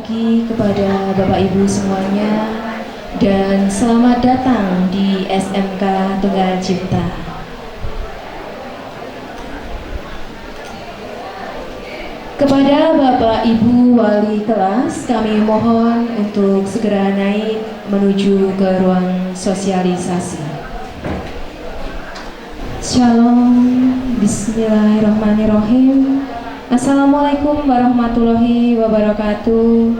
pagi kepada Bapak Ibu semuanya dan selamat datang di SMK Tunggal Cipta. Kepada Bapak Ibu wali kelas kami mohon untuk segera naik menuju ke ruang sosialisasi. Shalom, Bismillahirrahmanirrahim. Assalamualaikum warahmatullahi wabarakatuh.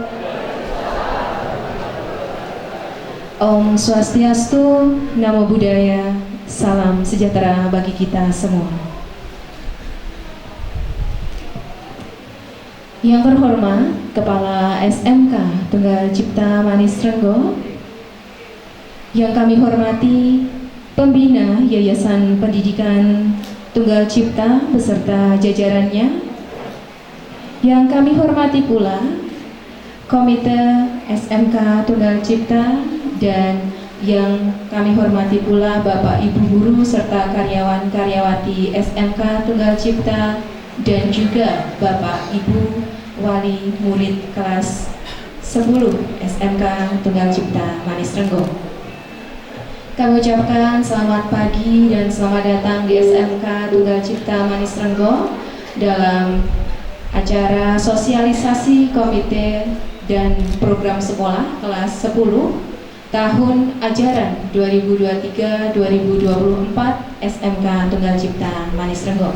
Om Swastiastu, Namo Buddhaya, salam sejahtera bagi kita semua. Yang terhormat Kepala SMK Tunggal Cipta Manis Renggo, yang kami hormati Pembina Yayasan Pendidikan Tunggal Cipta beserta jajarannya, yang kami hormati pula Komite SMK Tunggal Cipta, dan yang kami hormati pula Bapak Ibu Guru serta karyawan-karyawati SMK Tunggal Cipta, dan juga Bapak Ibu wali murid kelas 10 SMK Tunggal Cipta Manis Renggo. Kami ucapkan selamat pagi dan selamat datang di SMK Tunggal Cipta Manis Renggo dalam acara sosialisasi komite dan program sekolah kelas 10 tahun ajaran 2023-2024 SMK Tunggal Cipta Manis Renggo.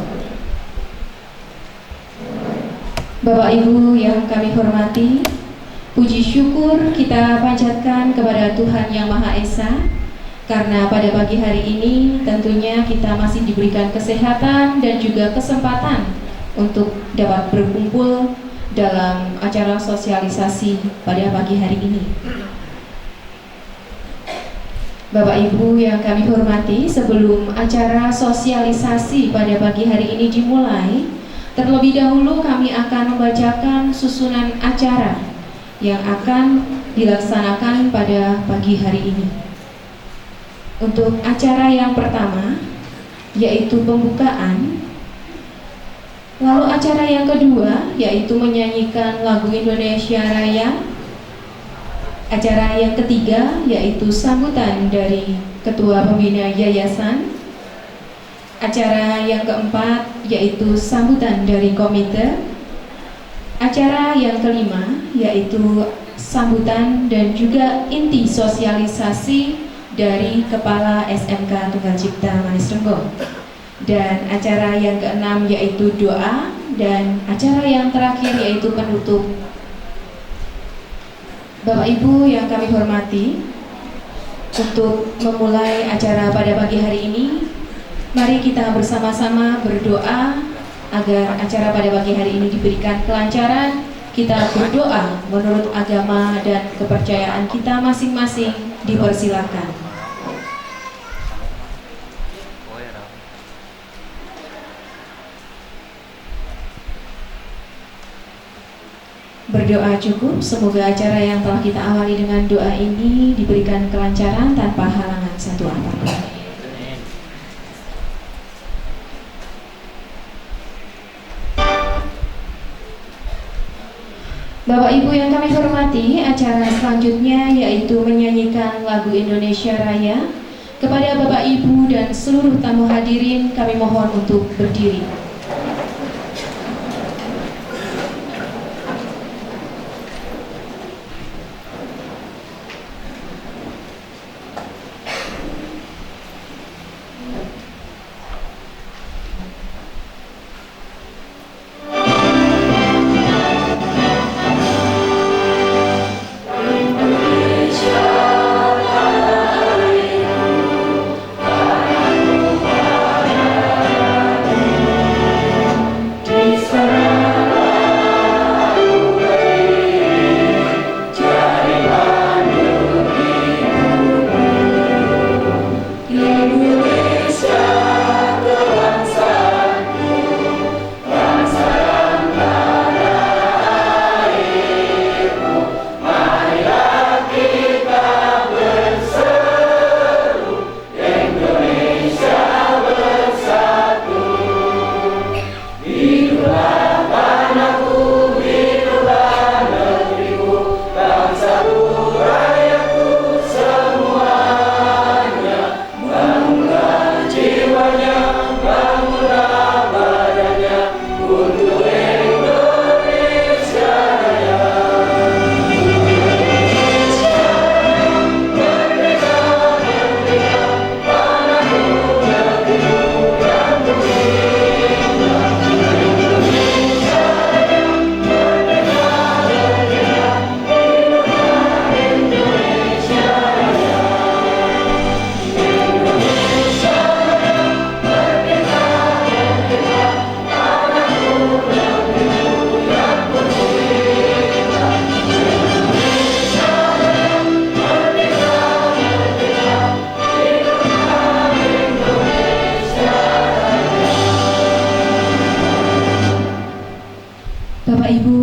Bapak Ibu yang kami hormati, puji syukur kita panjatkan kepada Tuhan Yang Maha Esa, karena pada pagi hari ini tentunya kita masih diberikan kesehatan dan juga kesempatan untuk dapat berkumpul dalam acara sosialisasi pada pagi hari ini. Bapak Ibu yang kami hormati, sebelum acara sosialisasi pada pagi hari ini dimulai, terlebih dahulu kami akan membacakan susunan acara yang akan dilaksanakan pada pagi hari ini. Untuk acara yang pertama, yaitu pembukaan. Lalu acara yang kedua yaitu menyanyikan lagu Indonesia Raya. Acara yang ketiga yaitu sambutan dari Ketua Pembina Yayasan. Acara yang keempat yaitu sambutan dari komite. Acara yang kelima yaitu sambutan dan juga inti sosialisasi dari Kepala SMK Tunggal Cipta Manis Renggo. Dan acara yang keenam yaitu doa, dan acara yang terakhir yaitu penutup. Bapak Ibu yang kami hormati, untuk memulai acara pada pagi hari ini, mari kita bersama-sama berdoa agar acara pada pagi hari ini diberikan kelancaran. Kita berdoa menurut agama dan kepercayaan kita masing-masing, dipersilakan. Berdoa cukup, semoga acara yang telah kita awali dengan doa ini diberikan kelancaran tanpa halangan satu apapun. Bapak Ibu yang kami hormati, acara selanjutnya yaitu menyanyikan lagu Indonesia Raya. Kepada Bapak Ibu dan seluruh tamu hadirin kami mohon untuk berdiri.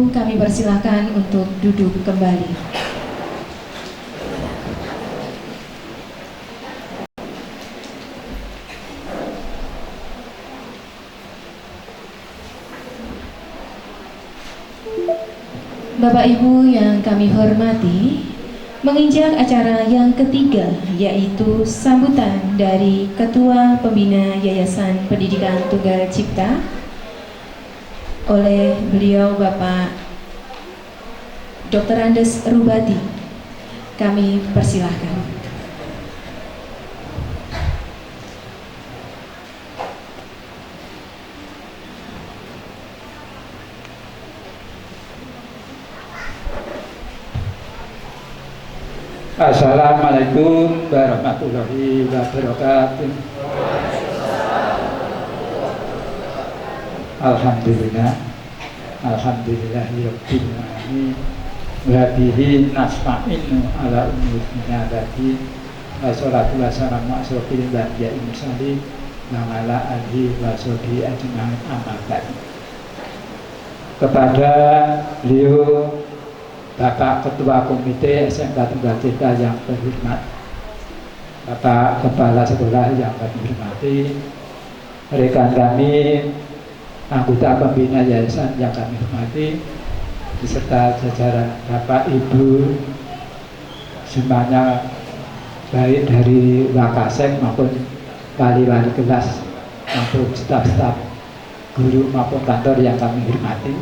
Ibu kami persilahkan untuk duduk kembali. Bapak Ibu yang kami hormati, menginjak acara yang ketiga, yaitu sambutan dari Ketua Pembina Yayasan Pendidikan Tunggal Cipta oleh beliau Bapak Dr. Andes Rubadi. Kami persilahkan. Assalamualaikum warahmatullahi wabarakatuh. Alhamdulillah, alhamdulillahirabbil alamin. Wa bihi nasta'inu ala umuri dunya wassalatu wassalamu ala asyrofil anbiya'i mursalin wa ala alihi wa sahbihi ajma'in amma ba'd. Kepada beliau Bapak Ketua Komite SMK Tunggal Cipta yang terhormat, Bapak Kepala Sekolah yang kami hormati, rekan kami, anggota pembina yayasan yang kami hormati, beserta jajaran Bapak Ibu semuanya, baik dari Wakasek maupun wali-wali kelas maupun staf-staf guru maupun kantor yang kami hormati.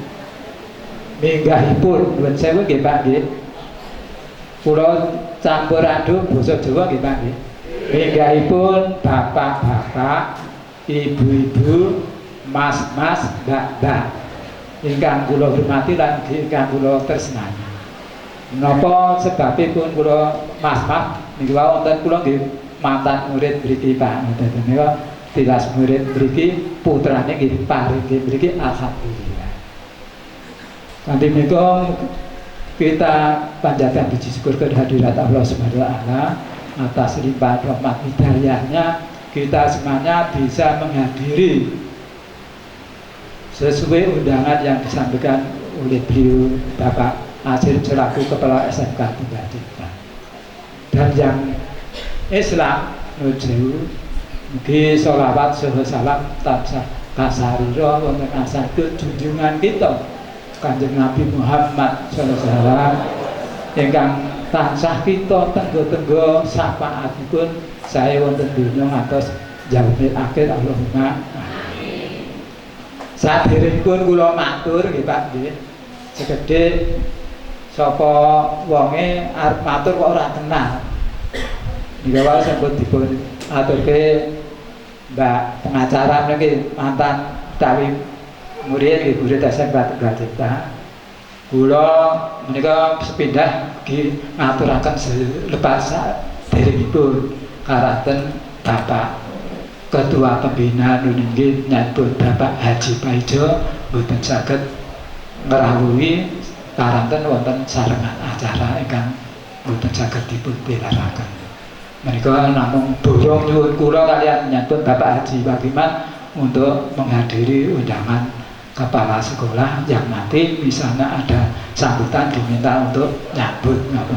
Minggahipun nuwun sewu nggih Pak nggih. Kula campur aduk basa Jawa nggih Pak nggih. Minggahipun bapak-bapak, ibu-ibu, mas-mas, mbak-mbak ingkang kula hormati lan ingkang kula tresnani. Menapa sebabipun kula mas-mas niki wonten kula nggih mantan murid mriki Pak. Ngoten menika tilas murid mriki putrane nggih paringgih mriki alhamdulillah. Nanti menika kita panjatkan puji syukur kehadirat Allah Subhanahu wa taala atas limpahan rahmat hidayahnya kita semuanya bisa menghadiri sesuai undangan yang disampaikan oleh beliau Bapak Azir selaku Kepala SMK Tunggal Cipta. Dan yang Islam nuju mugi sholawat salam tansah kasarira wonten asatipun junjungan kita Kanjeng Nabi Muhammad SAW ingkang tansah kita tenggo-tenggo syafaatipun saya wonten donya ngantos yaumil akhir Allahumma amin. Saderengipun kula matur nggih Pak nggih. Sekedhik sapa wonge arep matur kok ora kenal. Nika wae sampun dipun aturke Mbak pengacara niki mantan utawi murid di murid SMK Tunggal Cipta. Kula menika sepindah ugi ngaturaken selepas derengipun karaten Bapak Ketua Pembina nunggih nyambut Bapak Haji Paijo boten saged ngrawuhi karanten wonten sarengan acara ingkang boten saged dipun tilaraken. Menika namung borong nyuwun kula kaliyan nyambut Bapak Haji Wagiman untuk menghadiri undangan kepala sekolah yang nanti misalnya ada sambutan diminta untuk nyambut ngapun.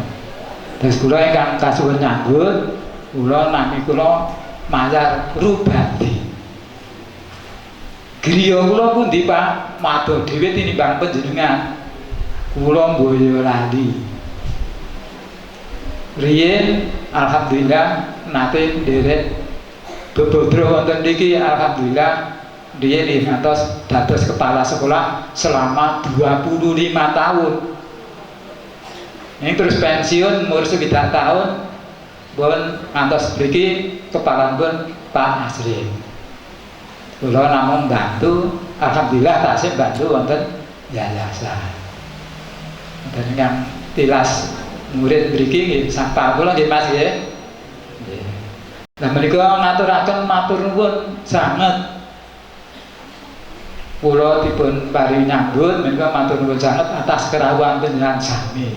Terus kula ingkang kasuwun nyambut, kula nami kula Mayar Rubadi. Griya kula pundi Pak? Matur dhewe tinimbang panjenengan. Kula mboyo lali. Riyen alhamdulillah nate nderek bebodro wonten niki alhamdulillah dia ngantos dados kepala sekolah selama 25 tahun. Ini terus pensiun umur 9 tahun pun ngantos mriki kepala pun Pak Asri. Kula namung bantu, alhamdulillah tasih bantu wonten yayasan. Dan yang tilas murid mriki nggih sapa kula nggih Mas nggih. Nggih. Lah menika ngaturaken matur nuwun sanget. Kula dipun paring nyambut menika matur nuwun sanget atas kerawuhan panjenengan sami.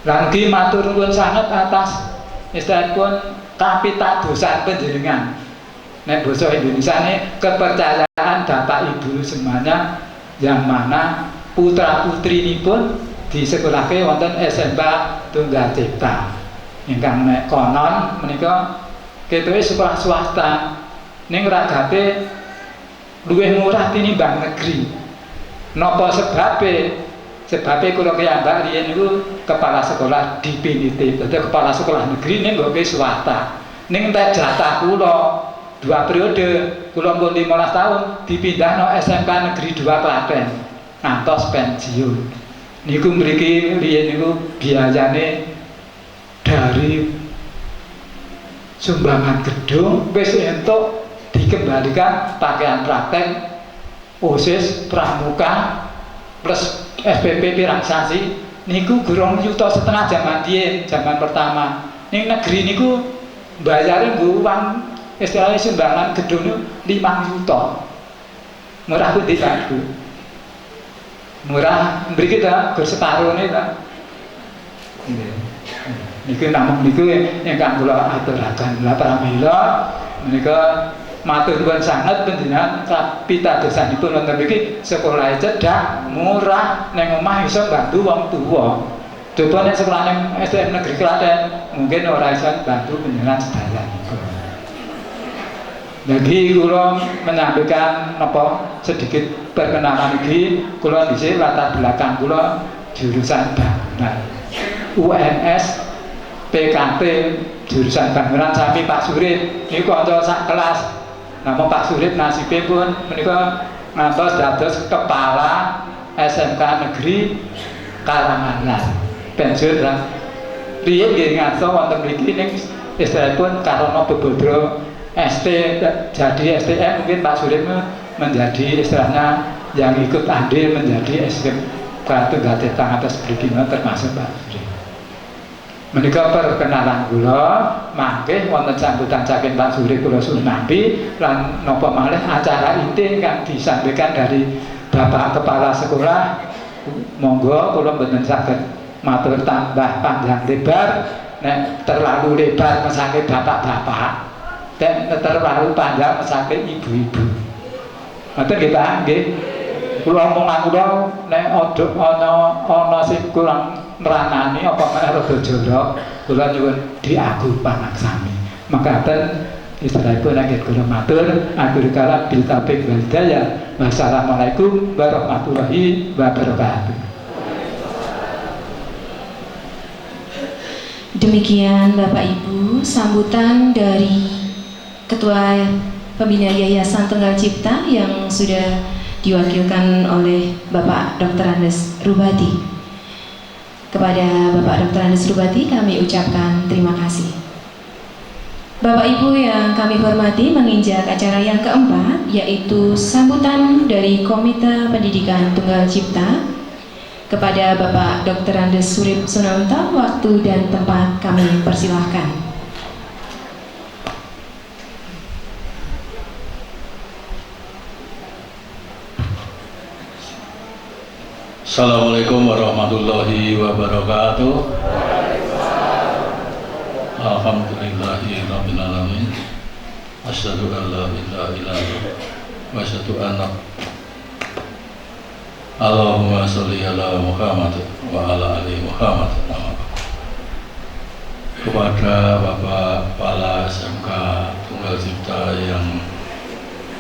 Lan ugi matur nuwun sanget atas istilahipun kapitadosan panjenengan. Nek basa Indonesia ini kepercayaan Bapak Ibu semuanya yang mana putra-putrinipun disekolahke wonten SMK Tunggal Cipta. Ingkang nek konon menika ketuwe sekolah swasta ning ragate luwih murah tinimbang negeri. Napa sebabe? Sebabe kula kiyambak riyen niku kepala sekolah definitif, dadi kepala sekolah negeri ning nggoke swasta. Ning entek jatah kula 2 periode, kula pun 15 tahun dipindahno SMK Negeri 2 Klaten ngantos pensiun. Niku mriki riyen niku biayane dari sumbangan gedung wis entuk dikembalikan pakaian praktek OSIS pramuka plus SPP pirang sasi niku gurung yuta setengah zaman biyen, zaman pertama. Ning negeri niku bayare nggo uang istilahnya sumbangan gedung 5 yuta. Murah pundi Pak Bu? Murah mriki ta gur separone ta. Niku namung niku ingkang kula aturaken. Lah pramila menika matur nuwun sanget panjenengan pitadosanipun wonten mriki sekolah cedhak, murah, ning omah iso bantu wong tuwa. Coba nek sekolah ning SDN Negeri Klaten mungkin ora iso bantu panjenengan sedaya niku. Jadi kula menyampaikan sedikit perkenalan iki, kula dhisik latar belakang kula jurusan bangunan. UNS PKT jurusan bangunan sami Pak Surip niku kanca sak kelas. Nama Pak Surip nasibipun menika ngantos dados kepala SMK Negeri Karanganyar. Pensiun lah. Riyen nggih ngaso wonten mriki ning istilahipun karana bebodro ST jadi STM mungkin Pak Surip menjadi istilahnya yang ikut andil menjadi SMK Tunggal Cipta atas bridino termasuk Pak Surip. Menika perkenalan kula mangke wonten sambutan saking Pak Surip kula suwun nampi lan napa malih acara inti ingkang disampaikan dari Bapak Kepala Sekolah. Monggo kula mboten saged matur tambah panjang lebar, nek terlalu lebar mesake bapak-bapak dan terlalu panjang mesake ibu-ibu. Ngoten nggih Pak nggih. Kula omongan kula nek ana sing kurang neranani apa meneh rada jorok, kula nyuwun diaku panaksami. Makaten istilahipun nek kula matur, akhir kala bil taufiq wal hidayah. Wassalamualaikum warahmatullahi wabarakatuh. Demikian Bapak Ibu sambutan dari Ketua Pembina Yayasan Tunggal Cipta yang sudah diwakilkan oleh Bapak Dr. Andes Rubati. Kepada Bapak Dr. Andes Rubati kami ucapkan terima kasih. Bapak Ibu yang kami hormati, menginjak acara yang keempat yaitu sambutan dari Komite Pendidikan Tunggal Cipta. Kepada Bapak Dr. Andes Surip Sunanta, waktu dan tempat kami persilahkan. Assalamualaikum warahmatullahi wabarakatuh. Alhamdulillahi rabbil alamin. Asyhadu an la ilaha illallah wa asyhadu anna Allahumma sholli ala Muhammad wa ala ali Muhammad. Kepada Bapak Kepala SMK Tunggal Cipta yang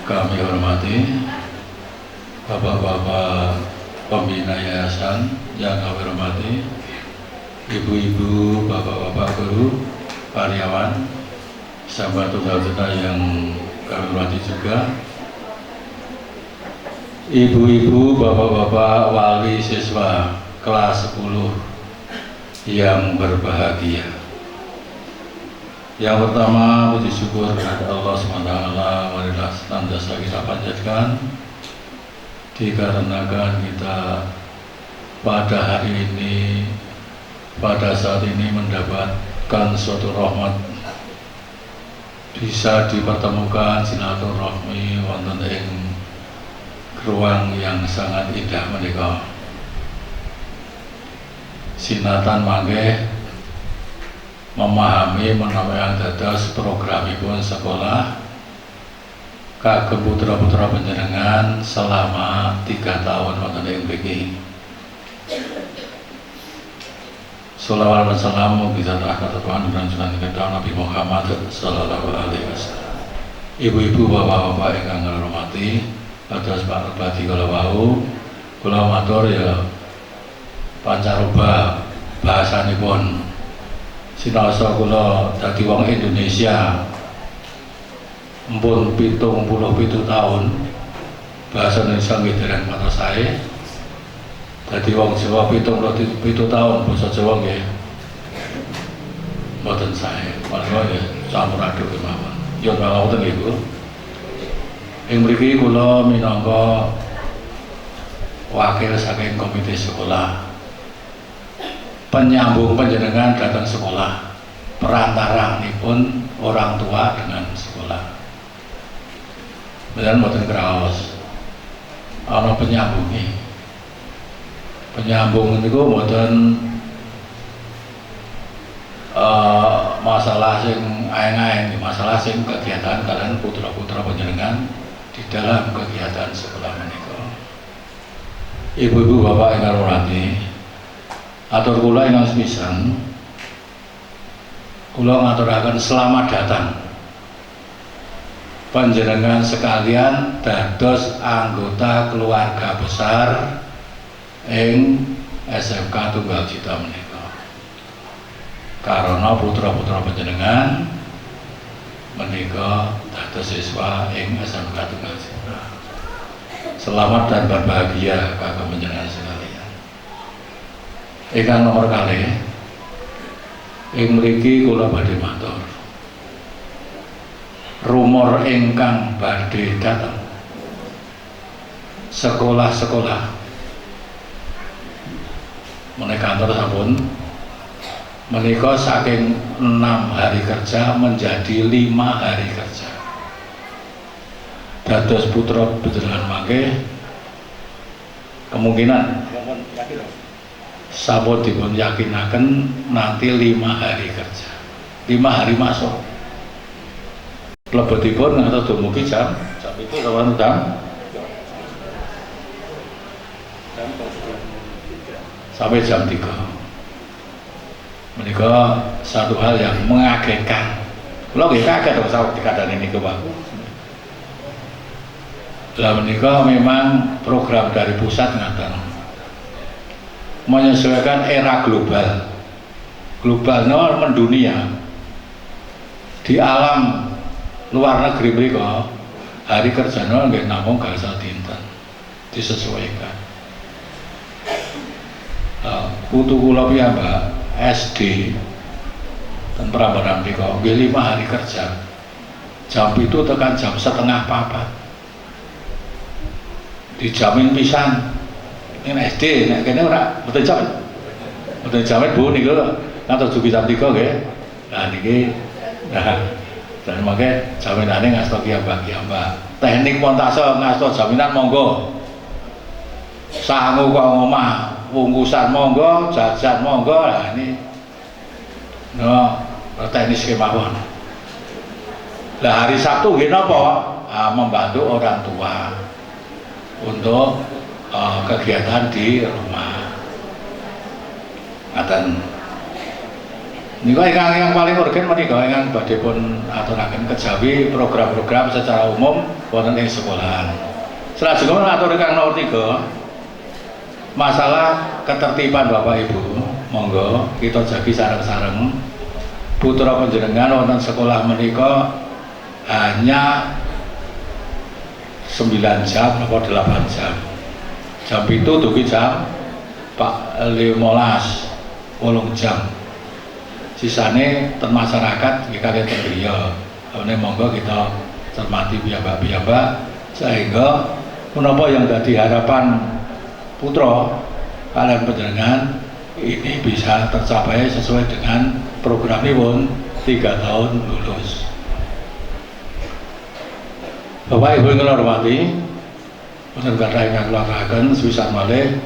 kami hormati, Bapak-bapak pembina yayasan yang kami hormati, ibu-ibu, bapak-bapak guru, karyawan, sahabat Tunggal Cipta yang kami hormati juga, ibu-ibu, bapak-bapak wali siswa kelas 10 yang berbahagia. Yang pertama, puji syukur kepada Allah SWT, marilah senantiasa kita panjatkan dikarenakan kita pada hari ini, pada saat ini mendapatkan suatu rahmat, bisa dipertemukan silaturahmi wonten ing ruang yang sangat indah menika. Sinatan mangke memahami menawi yang dados programipun sekolah kagem putra-putra panjenengan selama 3 tahun wonten ing mriki. Sholawat dan salam mugi taat kata Tuhan dan Sunan kita Nabi Muhammad sallallahu alaihi wasallam. Ibu-ibu, bapak-bapak ingkang ngormati, kados Pak Bupati kula wau, kula matur ya pancaroba bahasanipun sinasa kula dadi wong Indonesia mpun 77 tahun bahasa Indonesia nggih dereng matos sae. Dadi wong Jawa 77 tahun basa Jawa nggih mboten sae. Monggo ya campur aduk kemawon. Ya ngoten nggih Bu. Ing mriki kula minangka wakil saking komite sekolah penyambung panjenengan datang sekolah, perantaranipun orang tua dengan sekolah. Benar mboten kraos ana penyambungi. Penyambung niku mboten masalah sing aeng-aeng, masalah sing kegiatan kalian putra-putra panjenengan di dalam kegiatan sekolah menika. Ibu-ibu, bapak ingkang hormati, atur kula ingkang sepisan, kula ngaturaken selamat datang panjenengan sekalian dados anggota keluarga besar ing SMK Tunggal Cita menika. Karena putra-putra panjenengan menika dados siswa ing SMK Tunggal Cita. Selamat dan berbahagia kagem panjenengan sekalian. Ingkang nomor kalih ing mriki kula badhe matur. Rumor ingkang badhe dateng sekolah-sekolah menika kantor sampun menika saking 6 hari kerja menjadi 5 hari kerja. Dados putra panjenengan mangke kemungkinan sampun dipun yakinaken nanti 5 hari kerja. 5 hari masuk. Lebetipun ngantos dumugi jam itu kawan sampai jam 3. Menika satu hal yang mengagetkan. Kula nggih kaget kok sawet dikandani niku, Pak. Lah menika memang program dari pusat ngaten. Menyesuaikan era global. Globalnya mendunia. Di alam luar negeri mriko hari kerjanya nggih namung gangsal dinten. Disesuaikan. Putu kula piyambak SD dan Prambanan mriko nggih 5 hari kerja. Jam itu tekan jam 3:30. Dijamin pisan. Ini SD nek kene ora mboten jamin. Mboten jamin Bu niku ngantos dugi jam 3 nggih. Nah niki dan mangke jaminane ngasta kiyambak-kiyambak. Teknik montase ngasta jaminan monggo. Sangu kok ngomah bungkusan monggo, jajan monggo. Lah ini teknis kemawon. Lah hari Sabtu nggih napa? Membantu orang tua untuk kegiatan di rumah. Ngaten. Niku ingkang paling urgen menika ingkang badhe pun aturaken kejawi program-program secara umum wonten ing sekolahan. Salajengipun atur ingkang nomor 3. Masalah ketertiban Bapak Ibu, monggo kita jagi sareng-sareng. Putra panjenengan wonten sekolah menika hanya 9 jam atau 8 jam. Jam itu dugi jam 15 jam. Sisane ten masyarakat nggih kaliyan ten griya. Monggo kita cermati piyambak-piyambak sehingga menapa yang dadi harapan putra kalian panjenengan ini bisa tercapai sesuai dengan programipun 3 tahun lulus. Bapak Ibu yang hormati, wonten kathah ingkang kula aturaken sepisan malih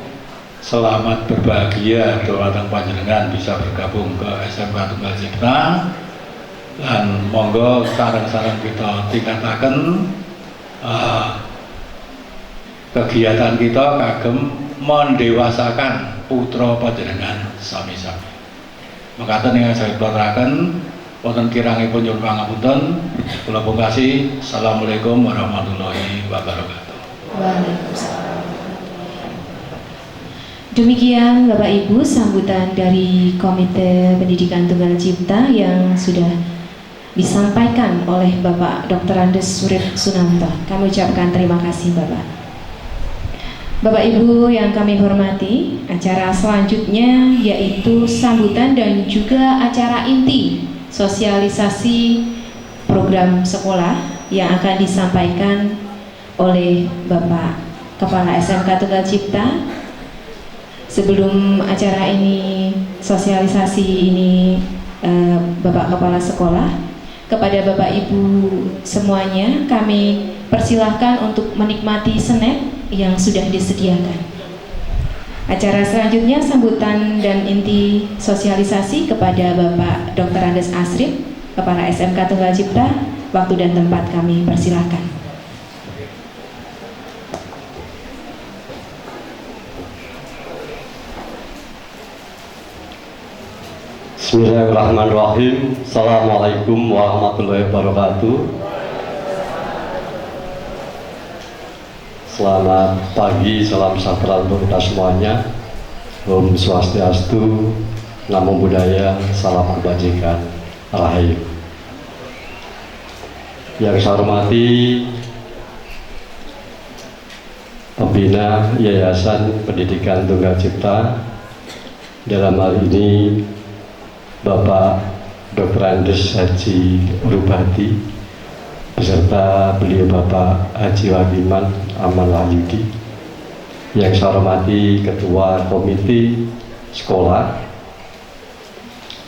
selamat berbahagia dhumateng panjenengan bisa bergabung ke SMK Tunggal Cipta lan monggo sareng-sareng kita tingkataken kegiatan kita kagem mendewasakan putra panjenengan sami-sami. Mekaten ingkang saged kula aturaken wonten kirangipun nyuwun pangapunten. Kula pungkasi. Assalamualaikum warahmatullahi wabarakatuh. Waalaikumsalam. Demikian Bapak Ibu sambutan dari Komite Pendidikan Tunggal Cipta yang sudah disampaikan oleh Bapak Dr. Andes Urip Sunanto. Kami ucapkan terima kasih Bapak. Bapak Ibu yang kami hormati, acara selanjutnya yaitu sambutan dan juga acara inti sosialisasi program sekolah yang akan disampaikan oleh Bapak Kepala SMK Tunggal Cipta. Sebelum acara ini, sosialisasi ini Bapak Kepala Sekolah, kepada Bapak Ibu semuanya kami persilahkan untuk menikmati snack yang sudah disediakan. Acara selanjutnya sambutan dan inti sosialisasi kepada Bapak Dr. Andes Asrip, Kepala SMK Tunggal Cipta. Waktu dan tempat kami persilahkan. Bismillahirrahmanirrahim. Assalamualaikum warahmatullahi wabarakatuh. Selamat pagi, salam sejahtera untuk kita semuanya. Om Swastiastu, Namo Buddhaya, salam kebajikan, Rahayu. Yang saya hormati Pembina Yayasan Pendidikan Tunggal Cipta, dalam hal ini Bapak Dr. Andes Haji Rubati beserta beliau Bapak Haji Wagiman Aman Wahyudi. Yang saya hormati Ketua Komite Sekolah,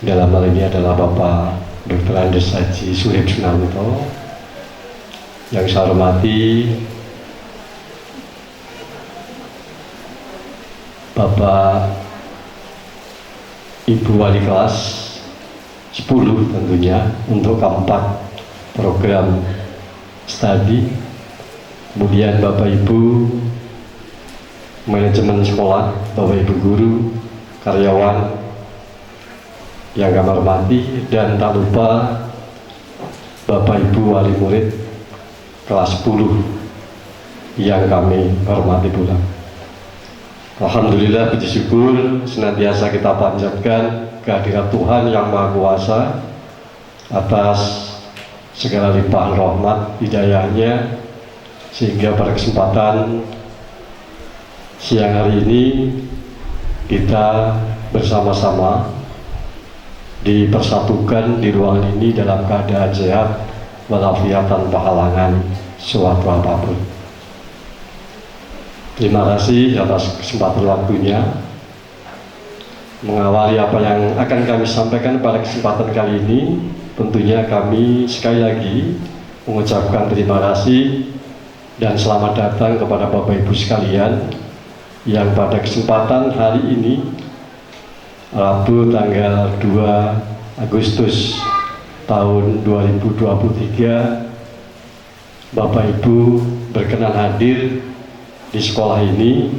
dalam hal ini adalah Bapak Dr. Andes Haji Urip Sunanto. Yang saya hormati Bapak Ibu Wali Kelas 10 tentunya untuk keempat program studi. Kemudian Bapak Ibu manajemen sekolah, Bapak Ibu guru, karyawan yang kami hormati, dan tak lupa Bapak Ibu wali murid kelas 10 yang kami hormati pula. Alhamdulillah, puji syukur senantiasa kita panjatkan kehadirat Tuhan Yang Maha Kuasa atas segala limpahan rahmat hidayahnya, sehingga pada kesempatan siang hari ini kita bersama-sama dipersatukan di ruangan ini dalam keadaan sehat walafiat tanpa halangan suatu apapun. Terima kasih atas kesempatan waktunya. Mengawali apa yang akan kami sampaikan pada kesempatan kali ini, tentunya kami sekali lagi mengucapkan terima kasih dan selamat datang kepada Bapak Ibu sekalian yang pada kesempatan hari ini, Rabu tanggal 2 Agustus tahun 2023, Bapak Ibu berkenan hadir di sekolah ini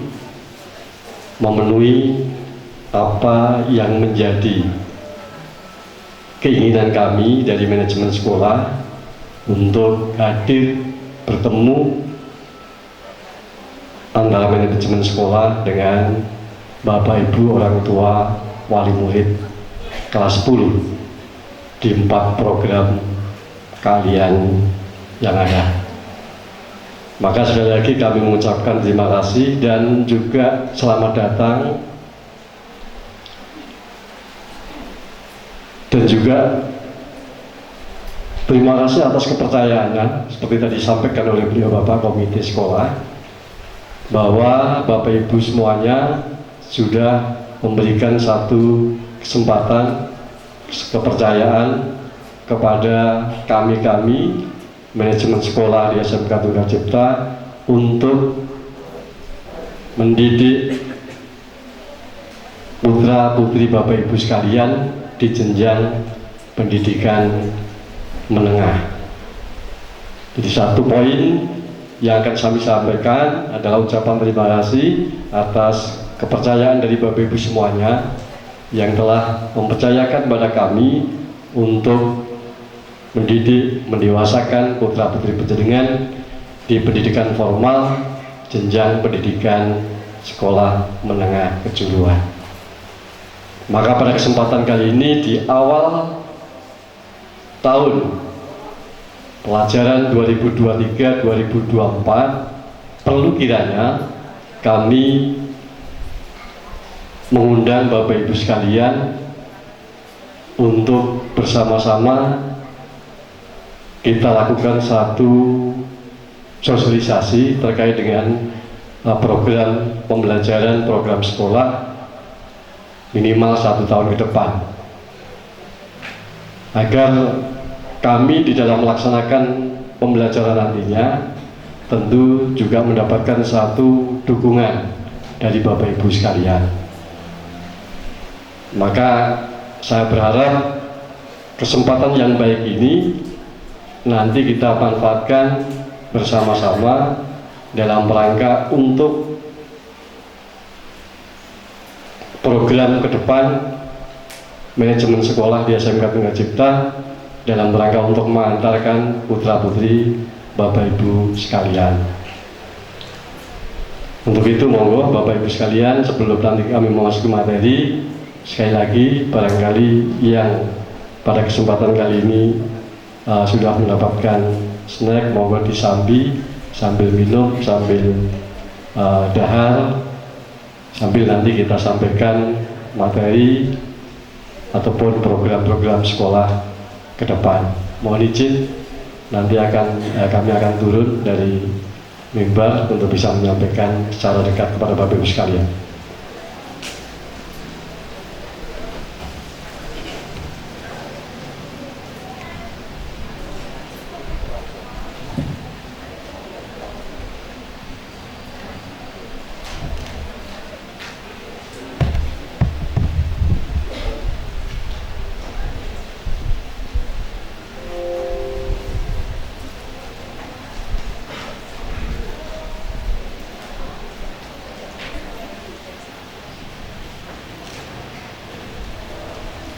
memenuhi apa yang menjadi keinginan kami dari manajemen sekolah untuk hadir bertemu antara manajemen sekolah dengan Bapak Ibu orang tua wali murid kelas 10 di 4 program kalian yang ada. Maka sekali lagi kami mengucapkan terima kasih dan juga selamat datang, dan juga terima kasih atas kepercayaannya seperti tadi disampaikan oleh beliau Bapak Komite Sekolah, bahwa Bapak Ibu semuanya sudah memberikan satu kesempatan, kepercayaan kepada kami manajemen sekolah di SMK Tunggal Cipta untuk mendidik putra putri Bapak Ibu sekalian di jenjang pendidikan menengah. Jadi satu poin yang akan kami sampaikan adalah ucapan terima kasih atas kepercayaan dari Bapak Ibu semuanya yang telah mempercayakan pada kami untuk mendidik, mendewasakan putra-putri panjenengan di pendidikan formal, jenjang pendidikan sekolah menengah kejuruan. Maka pada kesempatan kali ini di awal tahun pelajaran 2023-2024 perlu kiranya kami mengundang Bapak Ibu sekalian untuk bersama-sama kita lakukan satu sosialisasi terkait dengan program pembelajaran, program sekolah minimal 1 tahun ke depan, agar kami di dalam melaksanakan pembelajaran nantinya tentu juga mendapatkan satu dukungan dari Bapak Ibu sekalian. Maka saya berharap kesempatan yang baik ini nanti kita manfaatkan bersama-sama dalam rangka untuk program ke depan manajemen sekolah di SMK Tunggal Cipta dalam rangka untuk mengantarkan putra-putri Bapak Ibu sekalian. Untuk itu monggo Bapak Ibu sekalian, sebelum nanti kami memasuki materi, sekali lagi barangkali yang pada kesempatan kali ini sudah mendapatkan snack, monggo disambi sambil minum, sambil dahar, sambil nanti kita sampaikan materi ataupun program-program sekolah ke depan. Mohon izin, nanti kami akan turun dari mimbar untuk bisa menyampaikan secara dekat kepada Bapak Ibu sekalian.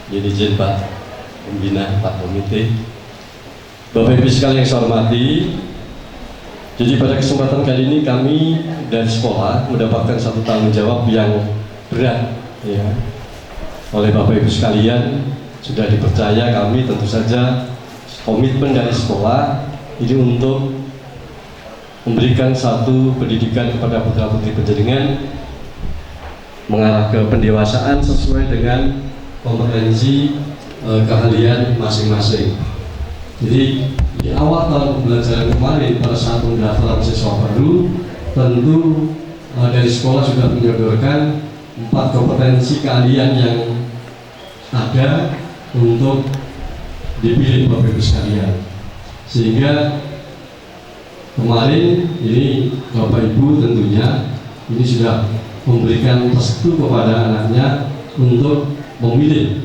Jadi izin Pak Pembina, Pak Komite, Bapak Ibu sekalian yang saya hormati, jadi pada kesempatan kali ini kami dari sekolah mendapatkan satu tanggung jawab yang berat ya, oleh Bapak Ibu sekalian. Sudah dipercaya kami tentu saja komitmen dari sekolah ini untuk memberikan satu pendidikan kepada putra-putri panjenengan mengarah ke pendewasaan sesuai dengan kompetensi keahlian masing-masing. Jadi di awal tahun pembelajaran kemarin pada saat pendaftaran siswa baru, tentu dari sekolah sudah menyodorkan 4 kompetensi keahlian yang ada untuk dipilih Bapak Ibu sekalian. Sehingga kemarin ini Bapak Ibu tentunya ini sudah memberikan restu kepada anaknya untuk memilih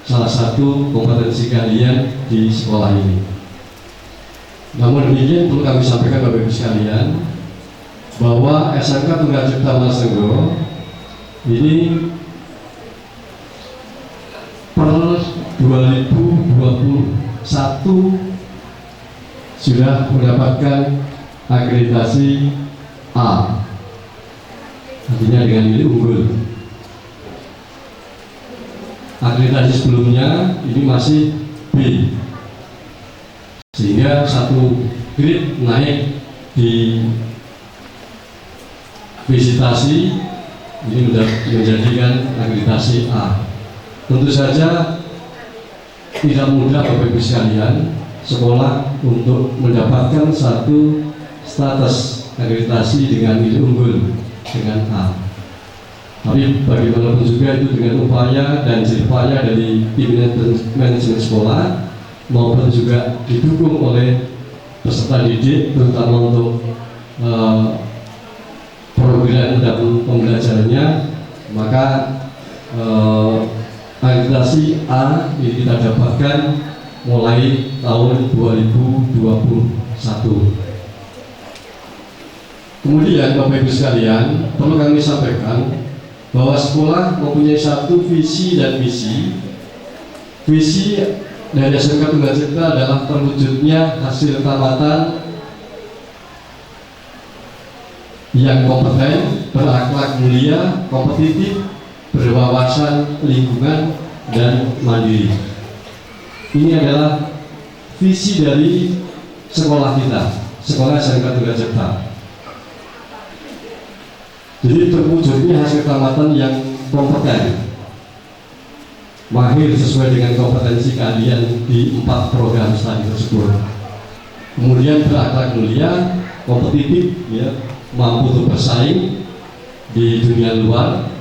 salah satu kompetensi kalian di sekolah ini. Namun demikian perlu kami sampaikan Bapak Ibu sekalian bahwa SMK Tunggal Cipta Masenggo ini per 2021 sudah mendapatkan akreditasi A, artinya dengan nilai unggul. Akreditasi sebelumnya ini masih B, sehingga satu grade naik di visitasi ini menjadikan akreditasi A. Tentu saja tidak mudah Bapak Ibu sekalian sekolah untuk mendapatkan satu status akreditasi dengan nilai unggul dengan A. Tapi bagaimanapun juga itu dengan upaya dan jeripaya dari tim manajemen sekolah maupun juga didukung oleh peserta didik, terutama untuk program dan pembelajarannya, maka akreditasi A ini kita dapatkan mulai tahun 2021. Kemudian Bapak Ibu sekalian, perlu kami sampaikan bahwa sekolah mempunyai satu visi dan misi. Visi dari SMK Tunggal Cipta adalah terwujudnya hasil tamatan yang kompeten, berakhlak mulia, kompetitif, berwawasan lingkungan, dan mandiri. Ini adalah visi dari sekolah kita, sekolah SMK Tunggal Cipta. Jadi terwujudnya hasil tamatan yang kompeten, mahir sesuai dengan kompetensi kalian di 4 program studi tersebut. Kemudian berakhlak mulia, kompetitif, ya, mampu untuk bersaing di dunia luar,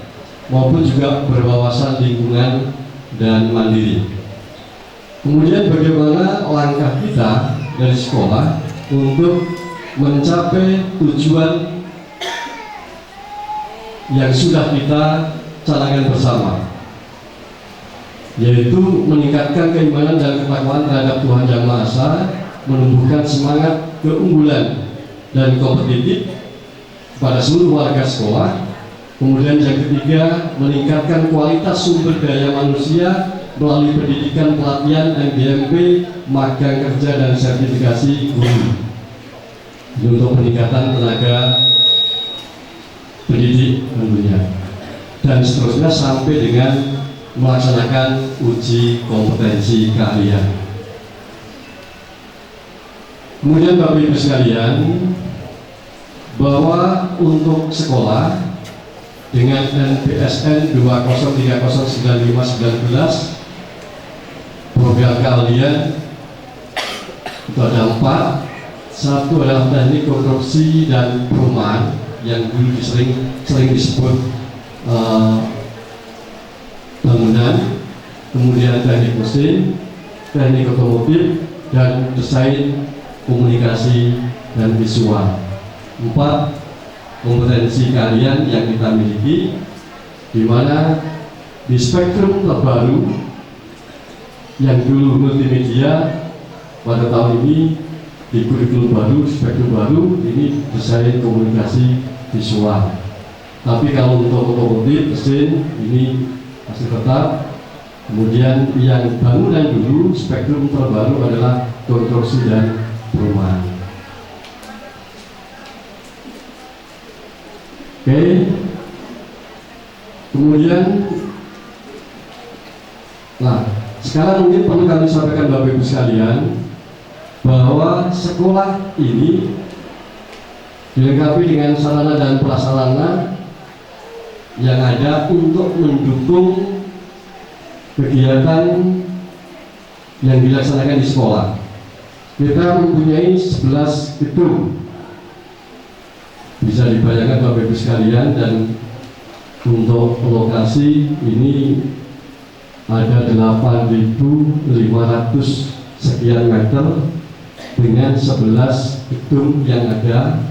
maupun juga berwawasan lingkungan dan mandiri. Kemudian bagaimana langkah kita dari sekolah untuk mencapai tujuan yang sudah kita canangkan bersama, yaitu meningkatkan keimanan dan ketakwaan terhadap Tuhan Yang Maha Esa, menumbuhkan semangat keunggulan dan kompetitif pada seluruh warga sekolah. Kemudian yang ketiga, meningkatkan kualitas sumber daya manusia melalui pendidikan, pelatihan, MGMP, magang kerja, dan sertifikasi guru untuk peningkatan tenaga pendidik tentunya, dan seterusnya sampai dengan melaksanakan uji kompetensi keahlian. Kemudian Bapak Ibu sekalian, bahwa untuk sekolah dengan NPSN 20309519 program keahlian itu ada 4. Satu adalah teknik konstruksi dan perumahan yang dulu sering disebut bangunan, kemudian teknik mesin, teknik otomotif, dan desain komunikasi dan visual. 4 kompetensi keahlian yang kita miliki, di mana di spektrum terbaru yang dulu multimedia, pada tahun ini di kurikulum baru, spektrum baru, ini desain komunikasi visual. Tapi kalau untuk otomotif, mesin, ini masih tetap. Kemudian yang bangunan dulu, spektrum terbaru adalah konstruksi dan perumahan. Oke. Kemudian, nah, sekarang mungkin perlu kami sampaikan Bapak Ibu sekalian, bahwa sekolah ini dilengkapi dengan sarana dan prasarana yang ada untuk mendukung kegiatan yang dilaksanakan di sekolah. Kita mempunyai 11 gedung, bisa dibayangkan Bapak Ibu sekalian, dan untuk lokasi ini ada 8.500 sekian meter dengan 11 gedung yang ada.